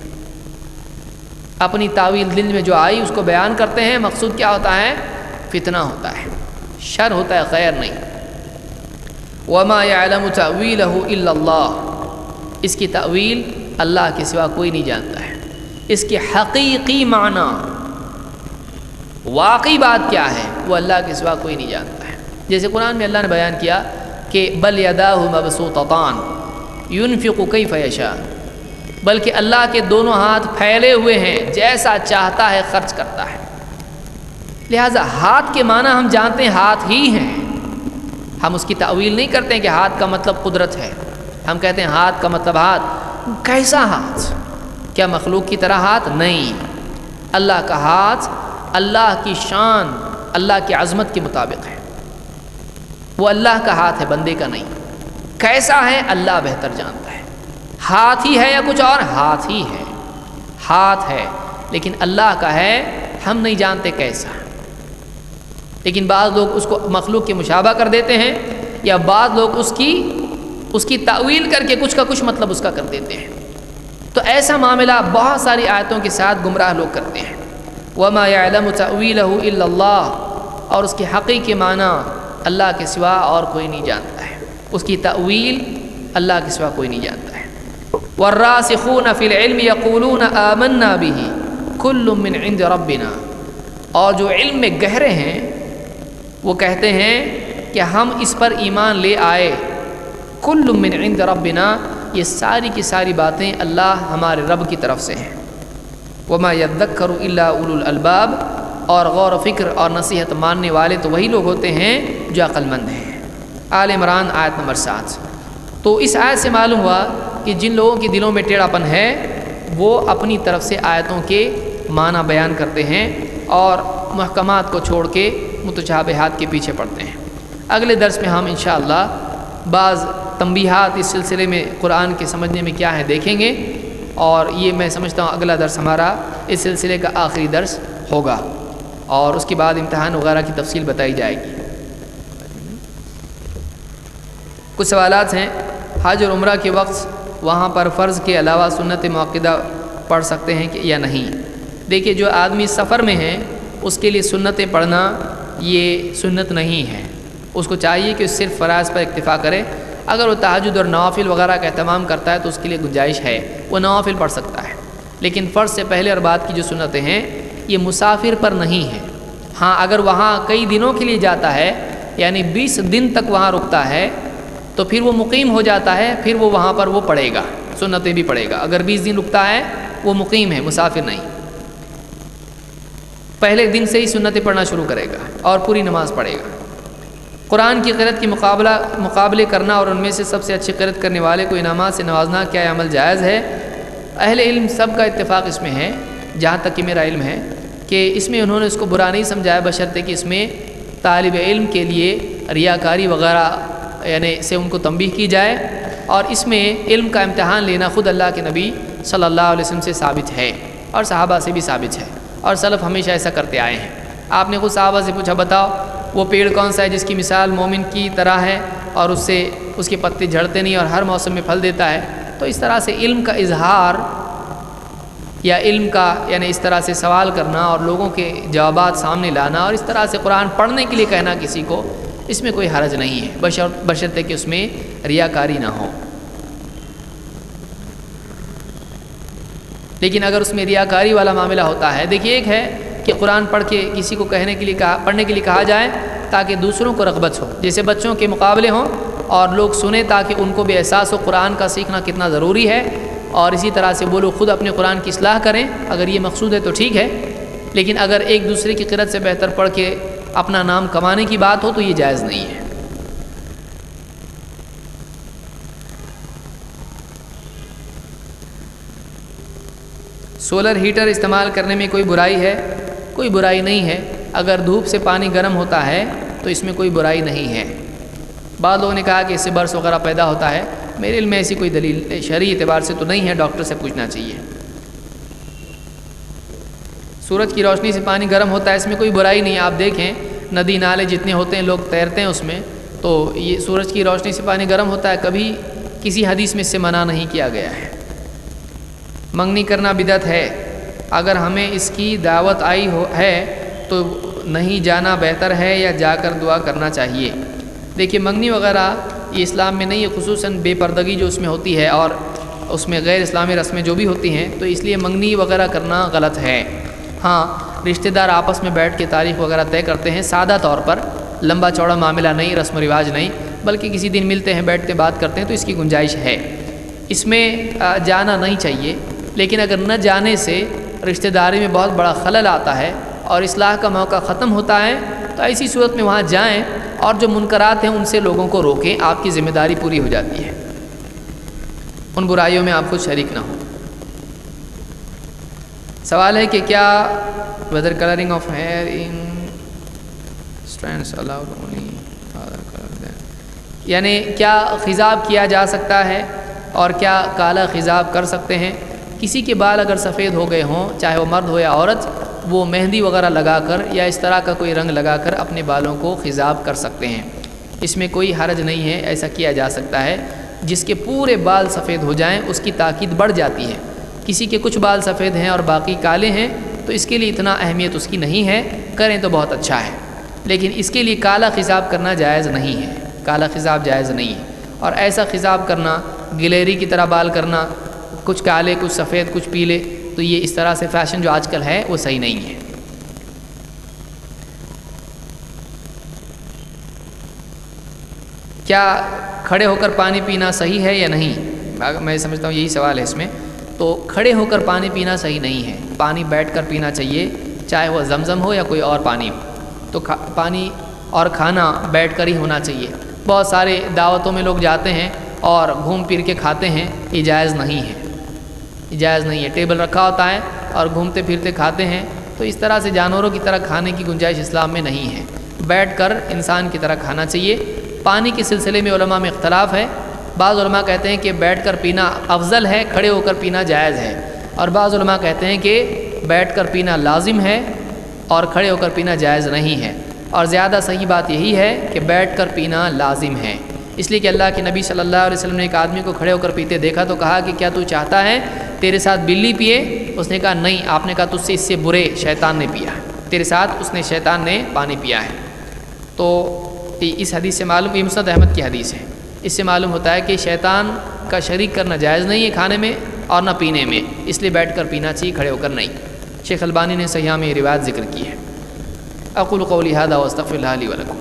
اپنی تأویل دل میں جو آئی اس کو بیان کرتے ہیں۔ مقصود کیا ہوتا ہے؟ فتنہ ہوتا ہے، شر ہوتا ہے، خیر نہیں۔ وما يعلم تأویلہ الا اللہ، اس کی تأویل اللہ کے سوا کوئی نہیں جانتا ہے، اس کے حقیقی معنی، واقعی بات کیا ہے وہ اللہ کے سوا کوئی نہیں جانتا ہے۔ جیسے قرآن میں اللہ نے بیان کیا کہ بل یداہ مبسوطتان ينفق کیف یشاء، بلکہ اللہ کے دونوں ہاتھ پھیلے ہوئے ہیں، جیسا چاہتا ہے خرچ کرتا ہے۔ لہٰذا ہاتھ کے معنی ہم جانتے ہیں، ہاتھ ہی ہیں، ہم اس کی تأویل نہیں کرتے ہیں کہ ہاتھ کا مطلب قدرت ہے، ہم کہتے ہیں ہاتھ کا مطلب ہاتھ۔ کیسا ہاتھ؟ کیا مخلوق کی طرح ہاتھ؟ نہیں، اللہ کا ہاتھ اللہ کی شان، اللہ کی عظمت کے مطابق ہے، وہ اللہ کا ہاتھ ہے، بندے کا نہیں۔ کیسا ہے؟ اللہ بہتر جانتا ہے۔ ہاتھ ہی ہے یا کچھ اور؟ ہاتھ ہی ہے، ہاتھ ہے، لیکن اللہ کا ہے، ہم نہیں جانتے کیسا۔ لیکن بعض لوگ اس کو مخلوق کے مشابہ کر دیتے ہیں، یا بعض لوگ اس کی تأویل کر کے کچھ کا کچھ مطلب اس کا کر دیتے ہیں۔ تو ایسا معاملہ بہت ساری آیتوں کے ساتھ گمراہ لوگ کرتے ہیں۔ وَمَا يَعْلَمُ تَأْوِيلَهُ إِلَّا اللَّهُ، اور اس کے حقیقی معنی اللہ کے سوا اور کوئی نہیں جانتا ہے، اس کی تأویل اللہ کے سوا کوئی نہیں جانتا ہے۔ وَالرَّاسِخُونَ فِي الْعِلْمِ يَقُولُونَ آمَنَّا بِهِ كُلٌّ مِّنْ عِندِ رَبِّنَا، اور جو علم میں گہرے ہیں وہ کہتے ہیں کہ ہم اس پر ایمان لے آئے، کل من عند ربنا، یہ ساری کی ساری باتیں اللہ ہمارے رب کی طرف سے ہیں۔ وما یذکر الا اولو الالباب، اور غور و فکر اور نصیحت ماننے والے تو وہی لوگ ہوتے ہیں جو عقل مند ہیں۔ آل عمران آیت نمبر 7۔ تو اس آیت سے معلوم ہوا کہ جن لوگوں کے دلوں میں ٹیڑھا پن ہے وہ اپنی طرف سے آیتوں کے معنی بیان کرتے ہیں اور محکمات کو چھوڑ کے متشابہات کے پیچھے پڑتے ہیں۔ اگلے درس میں ہم انشاءاللہ بعض تنبیہات اس سلسلے میں قرآن کے سمجھنے میں کیا ہے دیکھیں گے، اور یہ میں سمجھتا ہوں اگلا درس ہمارا اس سلسلے کا آخری درس ہوگا، اور اس کے بعد امتحان وغیرہ کی تفصیل بتائی جائے گی۔ کچھ سوالات ہیں، حج اور عمرہ کے وقت وہاں پر فرض کے علاوہ سنت مؤکدہ پڑھ سکتے ہیں کہ یا نہیں؟ دیکھیے، جو آدمی سفر میں ہے اس کے لیے سنتیں پڑھنا یہ سنت نہیں ہے، اس کو چاہیے کہ صرف فرائض پر اکتفا کرے۔ اگر وہ تہجد اور نوافل وغیرہ کا اہتمام کرتا ہے تو اس کے لیے گنجائش ہے، وہ نوافل پڑھ سکتا ہے، لیکن فرض سے پہلے اور بعد کی جو سنتیں ہیں یہ مسافر پر نہیں ہے۔ ہاں، اگر وہاں کئی دنوں کے لیے جاتا ہے، یعنی 20 دن تک وہاں رکتا ہے، تو پھر وہ مقیم ہو جاتا ہے، پھر وہ وہاں پر وہ پڑھے گا، سنتیں بھی پڑھے گا۔ اگر 20 دن رکتا ہے وہ مقیم ہے، مسافر نہیں، پہلے دن سے ہی سنتیں پڑھنا شروع کرے گا اور پوری نماز پڑھے گا۔ قرآن کی قرأت کی مقابلے کرنا اور ان میں سے سب سے اچھی قرأت کرنے والے کو انعامات سے نوازنا، کیا یہ عمل جائز ہے؟ اہل علم سب کا اتفاق اس میں ہے، جہاں تک کہ میرا علم ہے، کہ اس میں انہوں نے اس کو برا نہیں سمجھایا، بشرطے کہ اس میں طالب علم کے لیے ریاکاری وغیرہ یعنی سے ان کو تنبیہ کی جائے، اور اس میں علم کا امتحان لینا خود اللہ کے نبی صلی اللہ علیہ وسلم سے ثابت ہے اور صحابہ سے بھی ثابت ہے، اور سلف ہمیشہ ایسا کرتے آئے ہیں۔ آپ نے خود صحابہ سے پوچھا، بتاؤ وہ پیڑ کون سا ہے جس کی مثال مومن کی طرح ہے اور اس کے پتے جھڑتے نہیں اور ہر موسم میں پھل دیتا ہے؟ تو اس طرح سے علم کا اظہار یا علم کا یعنی اس طرح سے سوال کرنا اور لوگوں کے جوابات سامنے لانا اور اس طرح سے قرآن پڑھنے کے لیے کہنا کسی کو، اس میں کوئی حرج نہیں ہے، بشرطے کہ اس میں ریاکاری نہ ہو۔ لیکن اگر اس میں ریاکاری والا معاملہ ہوتا ہے، دیکھیے ایک ہے کہ قرآن پڑھ کے کسی کو پڑھنے کے لیے کہا جائے تاکہ دوسروں کو رغبت ہو، جیسے بچوں کے مقابلے ہوں اور لوگ سنیں تاکہ ان کو بھی احساس ہو قرآن کا سیکھنا کتنا ضروری ہے، اور اسی طرح سے وہ لوگ خود اپنے قرآن کی اصلاح کریں، اگر یہ مقصود ہے تو ٹھیک ہے۔ لیکن اگر ایک دوسرے کی قرأت سے بہتر پڑھ کے اپنا نام کمانے کی بات ہو تو یہ جائز نہیں ہے۔ سولر ہیٹر استعمال کرنے میں کوئی برائی ہے؟ کوئی برائی نہیں ہے، اگر دھوپ سے پانی گرم ہوتا ہے تو اس میں کوئی برائی نہیں ہے۔ بعض لوگوں نے کہا کہ اس سے برس وغیرہ پیدا ہوتا ہے، میرے علم میں ایسی کوئی دلیل شرعی اعتبار سے تو نہیں ہے، ڈاکٹر سے پوچھنا چاہیے۔ سورج کی روشنی سے پانی گرم ہوتا ہے، اس میں کوئی برائی نہیں ہے۔ آپ دیکھیں ندی نالے جتنے ہوتے ہیں لوگ تیرتے ہیں اس میں، تو یہ سورج کی روشنی سے پانی گرم ہوتا ہے، کبھی کسی حدیث میں اس سے منع نہیں کیا گیا ہے۔ منگنی کرنا بدعت ہے، اگر ہمیں اس کی دعوت آئی ہے تو نہیں جانا بہتر ہے یا جا کر دعا کرنا چاہیے؟ دیکھیے منگنی وغیرہ یہ اسلام میں نہیں ہے، خصوصاً بے پردگی جو اس میں ہوتی ہے اور اس میں غیر اسلامی رسمیں جو بھی ہوتی ہیں، تو اس لیے منگنی وغیرہ کرنا غلط ہے۔ ہاں رشتہ دار آپس میں بیٹھ کے تاریخ وغیرہ طے کرتے ہیں سادہ طور پر، لمبا چوڑا معاملہ نہیں، رسم و رواج نہیں، بلکہ کسی دن ملتے ہیں بیٹھتے بات کرتے ہیں، تو اس کی گنجائش ہے، اس میں جانا نہیں چاہیے۔ لیکن اگر نہ جانے سے رشتہ داری میں بہت بڑا خلل آتا ہے اور اصلاح کا موقع ختم ہوتا ہے تو ایسی صورت میں وہاں جائیں اور جو منکرات ہیں ان سے لوگوں کو روکیں، آپ کی ذمہ داری پوری ہو جاتی ہے، ان برائیوں میں آپ خود شریک نہ ہوں۔ سوال ہے کہ کیا whether colouring of hair in strands allowed only, یعنی کیا خضاب کیا جا سکتا ہے اور کیا کالا خضاب کر سکتے ہیں؟ کسی کے بال اگر سفید ہو گئے ہوں، چاہے وہ مرد ہو یا عورت، وہ مہندی وغیرہ لگا کر یا اس طرح کا کوئی رنگ لگا کر اپنے بالوں کو خضاب کر سکتے ہیں، اس میں کوئی حرج نہیں ہے، ایسا کیا جا سکتا ہے۔ جس کے پورے بال سفید ہو جائیں اس کی تاکید بڑھ جاتی ہے، کسی کے کچھ بال سفید ہیں اور باقی کالے ہیں تو اس کے لیے اتنا اہمیت اس کی نہیں ہے، کریں تو بہت اچھا ہے، لیکن اس کے لیے کالا خضاب کرنا جائز نہیں ہے، کالا خضاب جائز نہیں ہے۔ اور ایسا خضاب کرنا، گلیری کی طرح بال کرنا، کچھ کالے کچھ سفید کچھ پیلے، تو یہ اس طرح سے فیشن جو آج کل ہے وہ صحیح نہیں ہے۔ کیا کھڑے ہو کر پانی پینا صحیح ہے یا نہیں؟ میں سمجھتا ہوں یہی سوال ہے اس میں۔ تو کھڑے ہو کر پانی پینا صحیح نہیں ہے، پانی بیٹھ کر پینا چاہیے، چاہے وہ زمزم ہو یا کوئی اور پانی ہو، تو پانی اور کھانا بیٹھ کر ہی ہونا چاہیے۔ بہت سارے دعوتوں میں لوگ جاتے ہیں اور گھوم پھر کے کھاتے ہیں، یہ جائز نہیں ہے، یہ جائز نہیں ہے۔ ٹیبل رکھا ہوتا ہے اور گھومتے پھرتے کھاتے ہیں، تو اس طرح سے جانوروں کی طرح کھانے کی گنجائش اسلام میں نہیں ہے، بیٹھ کر انسان کی طرح کھانا چاہیے۔ پانی کے سلسلے میں علماء میں اختلاف ہے، بعض علماء کہتے ہیں کہ بیٹھ کر پینا افضل ہے، کھڑے ہو کر پینا جائز ہے، اور بعض علماء کہتے ہیں کہ بیٹھ کر پینا لازم ہے اور کھڑے ہو کر پینا جائز نہیں ہے، اور زیادہ صحیح بات یہی ہے کہ بیٹھ کر پینا لازم ہے، اس لیے کہ اللہ کے نبی صلی اللہ علیہ وسلم نے ایک آدمی کو کھڑے ہو کر پیتے دیکھا تو کہا کہ کیا تو چاہتا ہے تیرے ساتھ بلی پیے؟ اس نے کہا نہیں، آپ نے کہا تجھ سے اس سے برے شیطان نے پیا، تیرے ساتھ اس نے شیطان نے پانی پیا ہے۔ تو اس حدیث سے معلوم، یہ مسند احمد کی حدیث ہے، اس سے معلوم ہوتا ہے کہ شیطان کا شریک کرنا جائز نہیں ہے کھانے میں اور نہ پینے میں، اس لیے بیٹھ کر پینا چاہیے، کھڑے ہو کر نہیں۔ شیخ البانی نے صحیحہ میں یہ روایت ذکر کی ہے۔ اقول قولی ھذا واستغفر اللہ لی ولکم۔